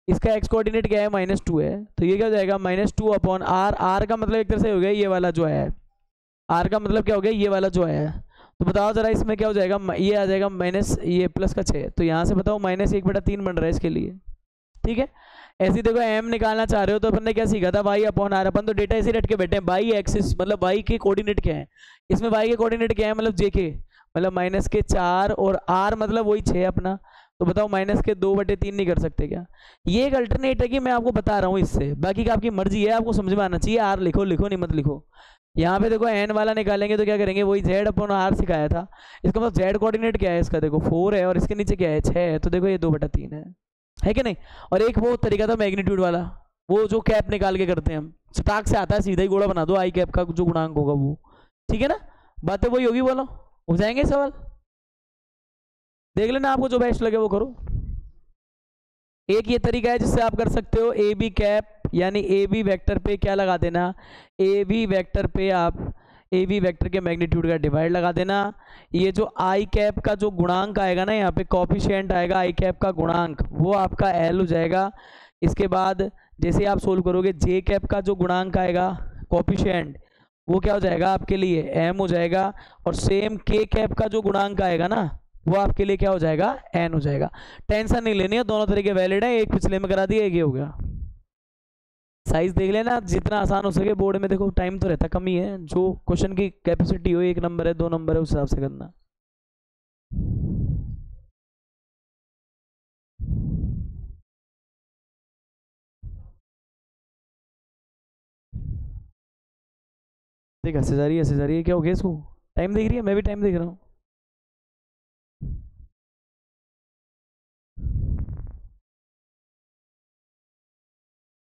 [SPEAKER 1] इसका एक्स कोऑर्डिनेट क्या है -2 है, तो ये क्या हो जाएगा -2/r, r का मतलब एक तरह से हो गया ये वाला जो है, r का मतलब क्या हो गया ये वाला जो है। तो बताओ जरा इसमें क्या हो जाएगा, ये आ जाएगा माइनस ये प्लस का 6, तो यहाँ से बताओ -1/3 बन रहा है इसके लिए, ठीक है। ऐसे देखो m निकालना चाह रहे हो तो अपन ने क्या सीखा था, y/r, अपन तो डेटा ऐसे रट के बैठे हैं, y एक्सिस मतलब y के कोऑर्डिनेट क्या है, इसमें y के कोऑर्डिनेट क्या है, मतलब jk मतलब -4, और r मतलब वही 6 अपना, तो बताओ -2/3 नहीं कर सकते क्या। ये एक अल्टरनेट है कि मैं आपको बता रहा हूँ इससे, बाकी का आपकी मर्जी है, आपको समझ में आना चाहिए, r लिखो नहीं मत लिखो। यहाँ पे देखो n वाला निकालेंगे तो क्या करेंगे, वही z/r सिखाया था, इसका मतलब z कोऑर्डिनेट क्या है इसका, देखो 4 है, और इसके नीचे क्या है 6 है, तो देखो ये 2/3 है कि नहीं। और एक वो तरीका था मैग्नीट्यूड वाला, वो जो कैप निकाल के करते हैं हम, स्टाक से आता है सीधा ही गोला बना दो, आई कैप का जो गुणांक होगा वो, ठीक है ना, बातें वही होगी, बोलो हो जाएंगे सवाल, देख लेना आपको जो बेस्ट लगे वो करो। एक ये तरीका है जिससे आप कर सकते हो, ए बी कैप यानी ए बी वेक्टर पे क्या लगा देना, ए बी वेक्टर पे आप ए बी वेक्टर के मैग्नीट्यूड का डिवाइड लगा देना, ये जो आई कैप का जो गुणांक आएगा ना, यहाँ पे कॉफिशिएंट आएगा आई कैप का गुणांक, वो आपका एल हो जाएगा। इसके बाद जैसे आप सोल्व करोगे जे कैप का जो गुणांक आएगा कोफिशिएंट वो क्या हो जाएगा आपके लिए m हो जाएगा, और सेम के कैप का जो गुणांक आएगा ना वो आपके लिए क्या हो जाएगा n हो जाएगा। टेंशन नहीं लेनी है, दोनों तरीके वैलिड है, एक पिछले में करा दिया एक ये हो गया। साइज देख लेना जितना आसान हो सके, बोर्ड में देखो टाइम तो रहता कम ही है, जो क्वेश्चन की कैपेसिटी हो 1 नंबर है 2 नंबर है उस हिसाब से करना। देख हंसे जा रही है क्या हो गया इसको, टाइम देख रही है, मैं भी टाइम देख रहा हूँ।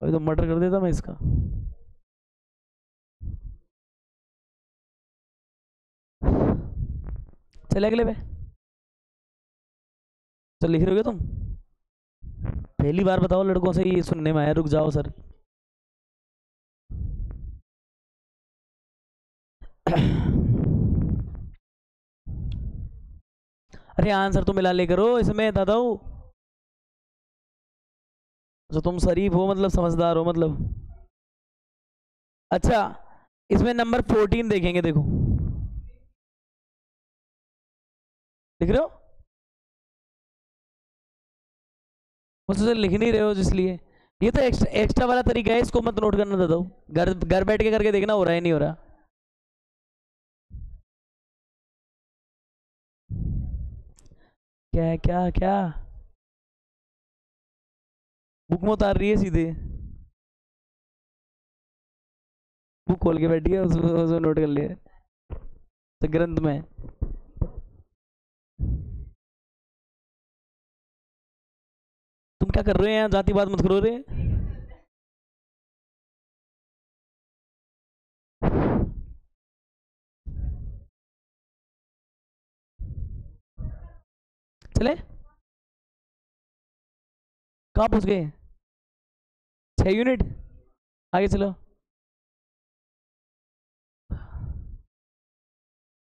[SPEAKER 1] अभी तो मर्डर कर देता मैं इसका। चले अगले पे, चल लिख रहे हो तुम, पहली बार बताओ लड़कों से ये सुनने में आया, रुक जाओ सर। अरे आंसर तो मिला ले करो इसमें दादाऊ, तो तुम शरीफ हो मतलब समझदार हो मतलब। अच्छा इसमें नंबर 14 देखेंगे, देखो लिख रहे हो, मुझसे लिख नहीं रहे हो इसलिए, ये तो एक्स्ट्रा वाला तरीका है, इसको मत नोट करना दादाऊ, घर घर बैठ के करके देखना हो रहा है नहीं हो रहा। क्या है क्या क्या बुक में उतार रही है सीधे, बुक खोल के बैठी है उसमें नोट कर लिया तो ग्रंथ में। तुम क्या कर रहे हैं यहाँ, जाति बात मत करो रे। चले कहाँ पहुंच गए, 6 यूनिट आगे चलो,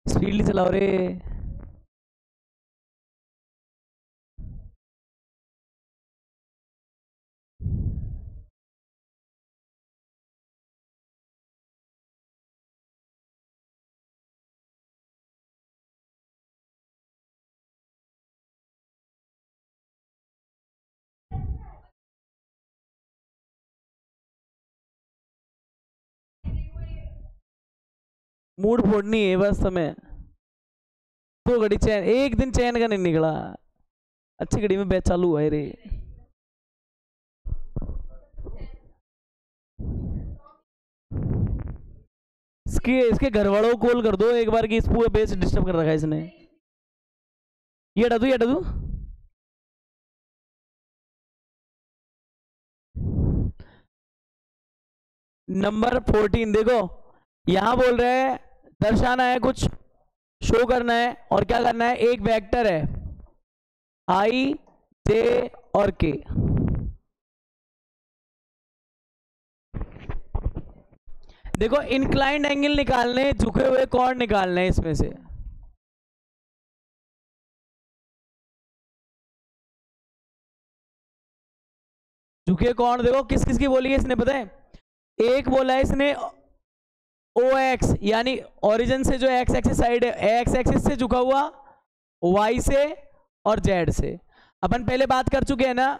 [SPEAKER 1] स्पीडली चलाओ रे। मूड फोड़नी है बस समय, तो घड़ी चैन एक दिन चैन का नहीं निकला, अच्छी घड़ी में बैच चालू हुआ है रे। इसके घर वालों को कॉल कर दो एक बार कि इस पूरे बेस डिस्टर्ब कर रखा है इसने, ये हटा दूं ये हटा दूं। नंबर 14 देखो, यहां बोल रहे हैं दर्शाना है, कुछ शो करना है, और क्या करना है, एक वेक्टर है आई जे और के, देखो इंक्लाइंड एंगल निकालने, झुके हुए कोण निकालने इसमें से, झुके कोण देखो किस किस की बोली है इसने पता है, एक बोला है इसने ओ एक्स यानी ओरिजिन से जो एक्स एक्सिस साइड है, एक्स एक्सिस से झुका हुआ, वाई से और जेड से। अपन पहले बात कर चुके हैं ना,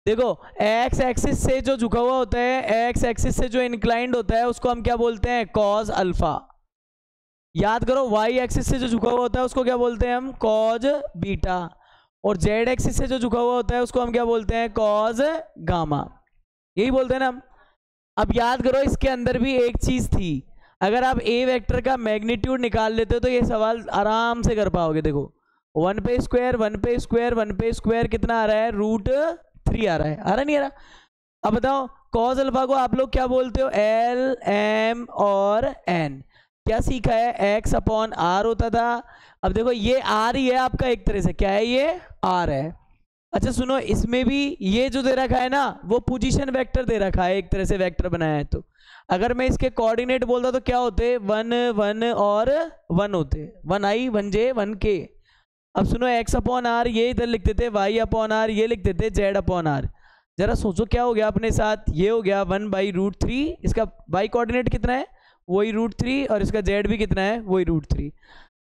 [SPEAKER 1] देखो एक्स एक्सिस से जो झुका हुआ होता है, एक्स एक्सिस से जो इंक्लाइंड होता है उसको हम क्या बोलते हैं कॉज अल्फा। याद करो वाई एक्सिस से जो झुका हुआ होता है उसको क्या बोलते हैं हम कॉज बीटा, और जेड एक्सिस से जो झुका हुआ होता है उसको हम क्या बोलते हैं कॉज गामा, यही बोलते हैं ना हम। अब याद करो इसके अंदर भी एक चीज थी, अगर आप ए वेक्टर का मैग्नीट्यूड निकाल लेते हो तो ये सवाल आराम से कर पाओगे। देखो 1 पे स्क्वायर 1 पे स्क्वायर 1 पे स्क्वायर कितना आ रहा है √3 आ रहा है, आ रहा नहीं आ रहा। अब बताओ कॉज अल्फा को आप लोग क्या बोलते हो, एल एम और एन, क्या सीखा है एक्स अपॉन आर होता था। अब देखो ये आर ही है आपका एक तरह से, क्या है ये आर है। अच्छा सुनो इसमें भी ये जो दे रखा है ना वो पोजीशन वेक्टर दे रखा है, एक तरह से वेक्टर बनाया है, तो अगर मैं इसके कोऑर्डिनेट बोलता तो क्या होते 1 1 और 1 होते, 1i 1j 1k। अब सुनो x अपॉन आर ये इधर लिखते थे, y अपॉन आर ये लिखते थे z अपॉन आर, जरा सोचो क्या हो गया अपने साथ, ये हो गया 1/√3, इसका y कोऑर्डिनेट कितना है वही √3 और इसका z भी कितना है वही √3।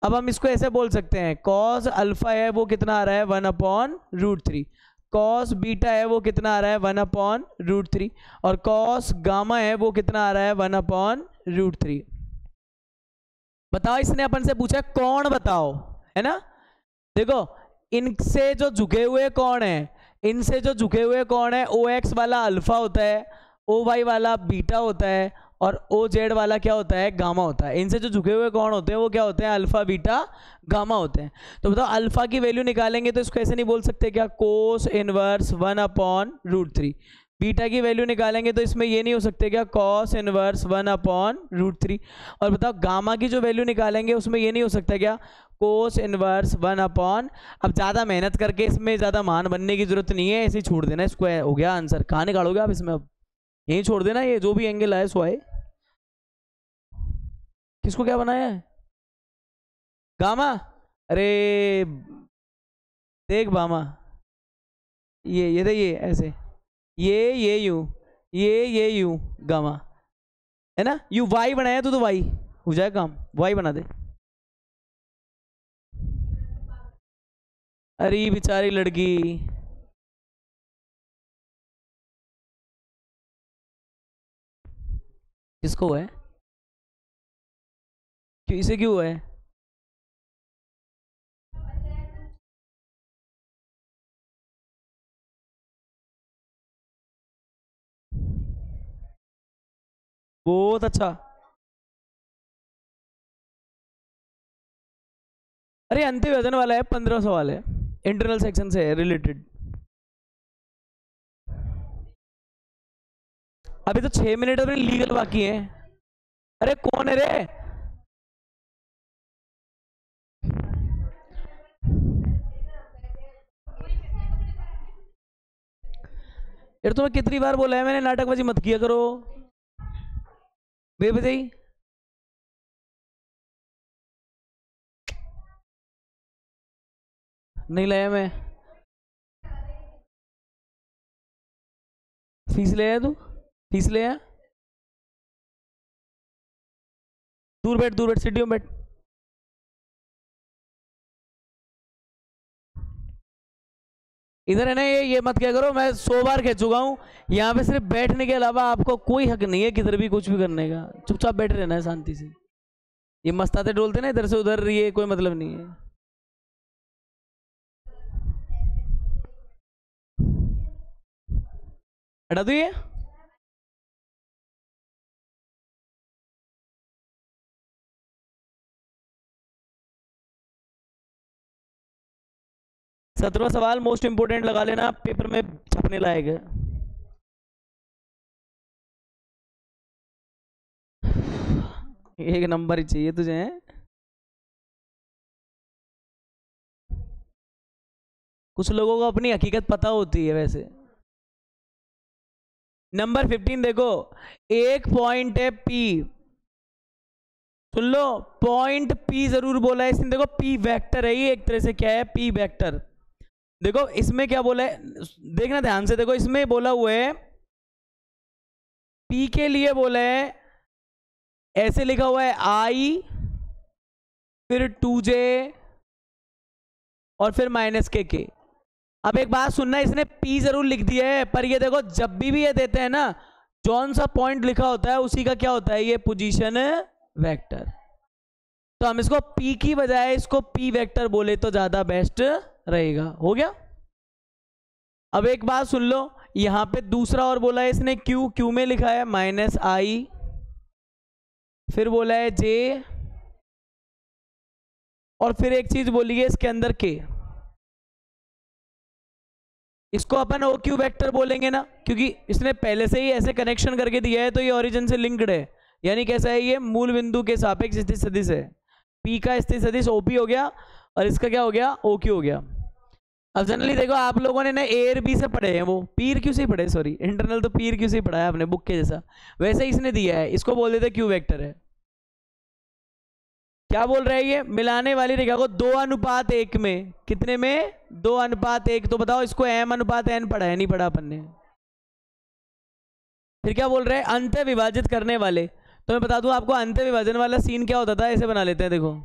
[SPEAKER 1] अब हम इसको ऐसे बोल सकते हैं cos अल्फा है वो कितना आ रहा है 1/√3, cos बीटा है वो कितना आ रहा है 1/√3 और cos गामा है वो कितना आ रहा है 1/√3। बताओ इसने अपन से पूछा कौन बताओ, है ना। देखो इनसे जो झुके हुए कौन है, इनसे जो झुके हुए कौन है, OX वाला अल्फा होता है, OY वाला बीटा होता है और OZ वाला क्या होता है गामा होता है। इनसे जो झुके हुए कौन होते हैं वो क्या होते हैं अल्फा बीटा गामा होते हैं। तो बताओ अल्फा की वैल्यू निकालेंगे तो इसको ऐसे नहीं बोल सकते क्या कोस इनवर्स 1/√3, बीटा की वैल्यू निकालेंगे तो इसमें ये नहीं हो सकते क्या कॉस इनवर्स 1/√3, और बताओ गामा की जो वैल्यू निकालेंगे उसमें ये नहीं हो सकता क्या कोस इनवर्स 1/। अब ज़्यादा मेहनत करके इसमें ज़्यादा मान बनने की जरूरत नहीं है, ऐसे ही छोड़ देना इसको, हो गया आंसर। कहाँ निकालोगे आप इसमें, अब यही छोड़ देना, ये जो भी एंगल आए सो आए। किसको क्या बनाया है गामा, अरे देख बामा, ये दे, ये ऐसे, ये यू, ये यू गामा, है ना। यू वाई बनाया तो वाई हो जाए काम, वाई बना दे। अरे बेचारी लड़की, किसको है, क्यों इसे क्यों है, बहुत अच्छा। अरे अंतिम वजन वाला है, 15 सवाल है, इंटरनल सेक्शन से है रिलेटेड। अभी तो 6 मिनट अपने लीगल बाकी है। अरे कौन है रे, यार तुम्हें कितनी बार बोला है मैंने नाटकबाजी मत किया करो बेबी। नहीं लाया मैं, फीस ले आया तू, फीस ले आया, दूर बैठ, दूर बैठ, सीढ़ियों बैठ। इधर है ना, ये मत क्या करो, मैं 100 बार कह चुका हूँ, यहाँ पे सिर्फ बैठने के अलावा आपको कोई हक नहीं है किधर भी कुछ भी करने का, चुपचाप बैठे रहना है शांति से। ये मस्ताते डोलते ना इधर से उधर, ये कोई मतलब नहीं है। हटा दो ये, सत्रहवां सवाल मोस्ट इंपोर्टेंट लगा लेना, पेपर में छपने लायक है। एक नंबर ही चाहिए तुझे, कुछ लोगों को अपनी हकीकत पता होती है वैसे। नंबर 15 देखो, एक पॉइंट है P, सुन लो, पॉइंट P जरूर बोला है इसने, देखो P वेक्टर है ये, एक तरह से क्या है P वेक्टर। देखो इसमें क्या बोला है, देखना ध्यान से, देखो इसमें बोला हुआ है P के लिए बोला है, ऐसे लिखा हुआ है I फिर 2J और फिर -KK। अब एक बात सुनना, इसने P जरूर लिख दिया है, पर ये देखो जब भी ये देते हैं ना, जौन सा पॉइंट लिखा होता है उसी का क्या होता है ये पोजीशन वेक्टर। तो हम इसको P की बजाय इसको P वेक्टर बोले तो ज्यादा बेस्ट रहेगा। हो गया। अब एक बात सुन लो, यहां पे दूसरा और बोला है इसने Q में लिखा है -I, फिर बोला है J, और फिर एक चीज बोली है इसके अंदर K। इसको अपन OQ वेक्टर बोलेंगे ना, क्योंकि इसने पहले से ही ऐसे कनेक्शन करके दिया है, तो ये ओरिजिन से लिंक्ड है, यानी कैसा है ये मूल बिंदु के सापेक्ष स्थित सदिश है। P का स्थित सदिश OP हो गया और इसका क्या हो गया OQ हो गया। अब जनरली देखो आप लोगों ने ना A और B से पढ़े हैं, वो पीर क्यू से पढ़े, सॉरी इंटरनल तो पीर क्यू से पढ़ा है आपने बुक के जैसा, वैसे इसने दिया है, इसको बोल देते Q वेक्टर है। क्या बोल रहा है ये, मिलाने वाली रेखा को 2:1 में, कितने में 2:1, तो बताओ इसको M/N पढ़ा है नहीं पढ़ा अपन ने, फिर क्या बोल रहे हैं, अंत विभाजित करने वाले। तो मैं बता दूं आपको, अंत विभाजन वाला सीन क्या होता था, ऐसे बना लेते हैं देखो,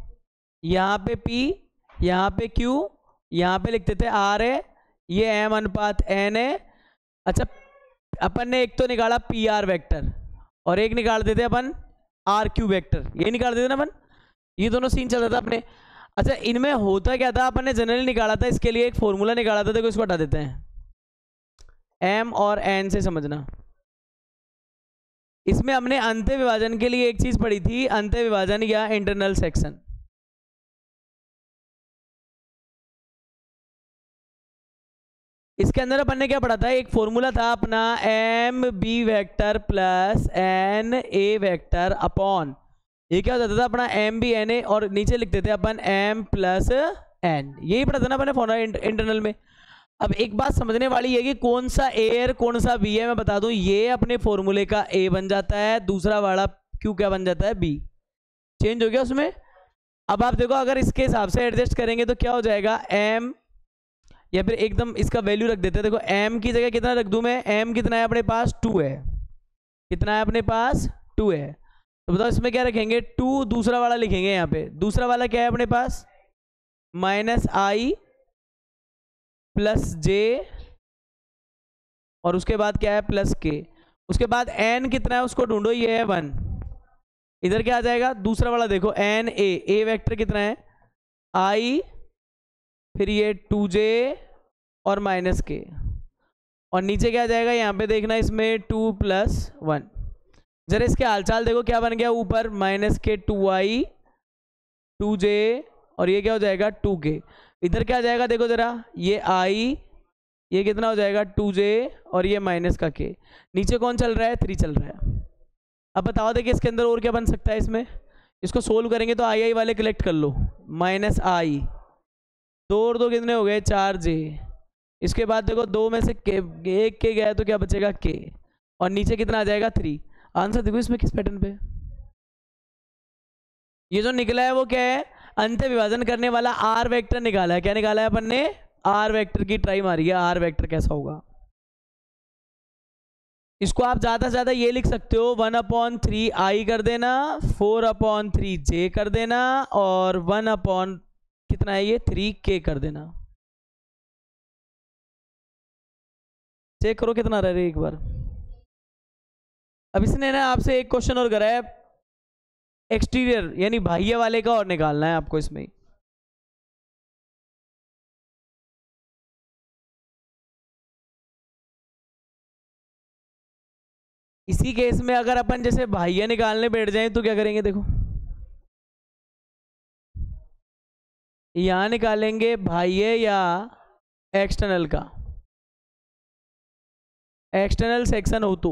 [SPEAKER 1] यहाँ पे P, यहाँ पे Q, यहाँ पे लिखते थे R है, ये M अनुपात N है। अच्छा, अपन ने एक तो निकाला PR वेक्टर और एक निकाल देते अपन RQ वेक्टर, ये निकाल देते ना अपन, ये दोनों सीन चल रहा था अपने। अच्छा, इनमें होता क्या था, अपन ने जनरली निकाला था, इसके लिए एक फॉर्मूला निकाला था, देखो इसको हटा देते हैं, M और N से समझना। इसमें हमने अंत विभाजन के लिए एक चीज पढ़ी थी, अंत विभाजन या इंटरनल सेक्शन। इसके अंदर अपन ने क्या पढ़ा था, एक फॉर्मूला था अपना, M B vector plus N A vector upon, ये क्या होता था अपना एम बी एन ए, और नीचे लिखते थे अपन एम प्लस एन, यही पढ़ा था ना अपने फॉर्मूला इंटरनल में। अब एक बात समझने वाली है कि कौन सा ए है कौन सा बी है, मैं बता दूं, ये अपने फॉर्मूले का ए बन जाता है, दूसरा वाला क्यू क्या बन जाता है, बी, चेंज हो गया उसमें। अब आप देखो, अगर इसके हिसाब से एडजस्ट करेंगे तो क्या हो जाएगा, एम, या फिर एकदम इसका वैल्यू रख देते हैं, देखो m की जगह कितना रख दूं मैं, m कितना है अपने पास, 2 है, कितना है अपने पास, 2 है। तो बताओ इसमें क्या रखेंगे, 2, दूसरा वाला लिखेंगे यहाँ पे, दूसरा वाला क्या है अपने पास, -i प्लस j, और उसके बाद क्या है प्लस k, उसके बाद n कितना है उसको ढूंढो, ये है 1, इधर क्या आ जाएगा, दूसरा वाला देखो n a वेक्टर कितना है, i, फिर ये 2j और -k, और नीचे क्या आ जाएगा, यहाँ पे देखना इसमें 2 + 1, जरा इसके हालचाल देखो क्या बन गया, ऊपर -k 2i 2j, और ये क्या हो जाएगा 2k, इधर क्या आ जाएगा देखो जरा, ये i, ये कितना हो जाएगा 2j, और ये -k, नीचे कौन चल रहा है, 3 चल रहा है। अब बताओ देखिए इसके अंदर और क्या बन सकता है, इसमें इसको सोल्व करेंगे तो i वाले कलेक्ट कर लो, -i, 2 और 2 कितने हो गए, 4j, इसके बाद देखो 2 में से एक के गया तो क्या बचेगा k, और नीचे कितना आ जाएगा 3। आंसर देखो इसमें किस पैटर्न पे, ये जो निकला है वो क्या है, अंत विभाजन करने वाला r वेक्टर निकाला है, क्या निकाला है अपन ने, r वेक्टर की ट्राई मारी है, r वेक्टर कैसा होगा। इसको आप ज्यादा से ज्यादा ये लिख सकते हो, 1/3i कर देना, 4/3j कर देना, और 1 कितना है ये 3k कर देना। चेक करो कितना रह रहा है एक बार। अब इसने ना आपसे एक क्वेश्चन और करा है, एक्सटीरियर यानी बाह्य वाले का और निकालना है आपको इसमें। इसी केस में अगर अपन जैसे बाह्य निकालने बैठ जाएं तो क्या करेंगे, देखो यहां निकालेंगे बाह्य या एक्सटर्नल का, एक्सटर्नल सेक्शन हो तो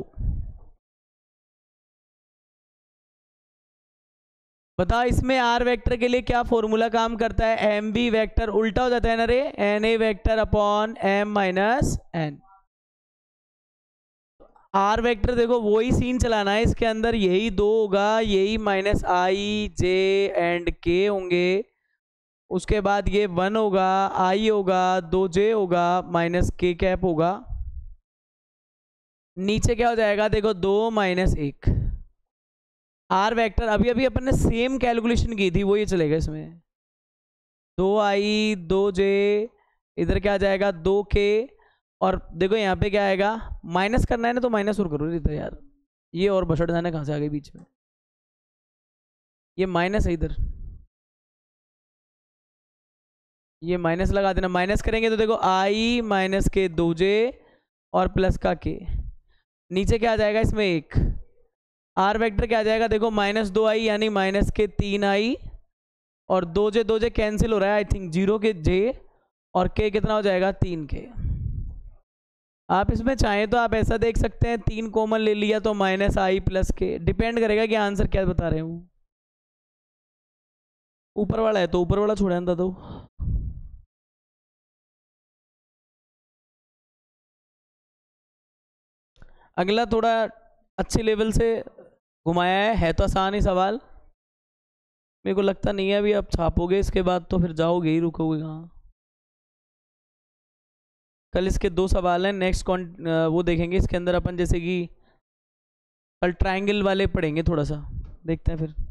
[SPEAKER 1] बताओ इसमें आर वेक्टर के लिए क्या फॉर्मूला काम करता है, एम बी वेक्टर उल्टा हो जाता है ना रे, N A vector upon M minus N. R vector देखो वही सीन चलाना है, इसके अंदर यही 2 होगा, यही -i j एंड k होंगे, उसके बाद ये 1 होगा, i होगा, 2j होगा, -k कैप होगा, नीचे क्या हो जाएगा देखो 2 - 1। आर वेक्टर अभी अभी अपन ने सेम कैलकुलेशन की थी, वो ये चलेगा इसमें, 2i 2j, इधर क्या आ जाएगा 2k, और देखो यहाँ पे क्या आएगा, माइनस करना है ना तो माइनस और करो इधर यार, ये और बसट जाने कहाँ से आ गए बीच में, ये माइनस है इधर, ये माइनस लगा देना, माइनस करेंगे तो देखो i -k 2j और प्लस का k, नीचे क्या आ जाएगा इसमें 1, आर वेक्टर क्या आ जाएगा देखो -2i यानी -k 3i, और 2j कैंसिल हो रहा है आई थिंक 0 के j, और k कितना हो जाएगा 3k। आप इसमें चाहें तो आप ऐसा देख सकते हैं, 3 कॉमन ले लिया तो -i प्लस k, डिपेंड करेगा कि आंसर क्या बता रहे हूँ, ऊपर वाला है तो ऊपर वाला छोड़ा था तो। अगला थोड़ा अच्छे लेवल से घुमाया है तो आसान ही सवाल, मेरे को लगता नहीं है अभी आप छापोगे इसके बाद तो फिर जाओगे ही, रुकोगे कहाँ। कल इसके 2 सवाल हैं, नेक्स्ट वो देखेंगे इसके अंदर अपन, जैसे कि कल ट्रायंगल वाले पढ़ेंगे थोड़ा सा, देखते हैं फिर।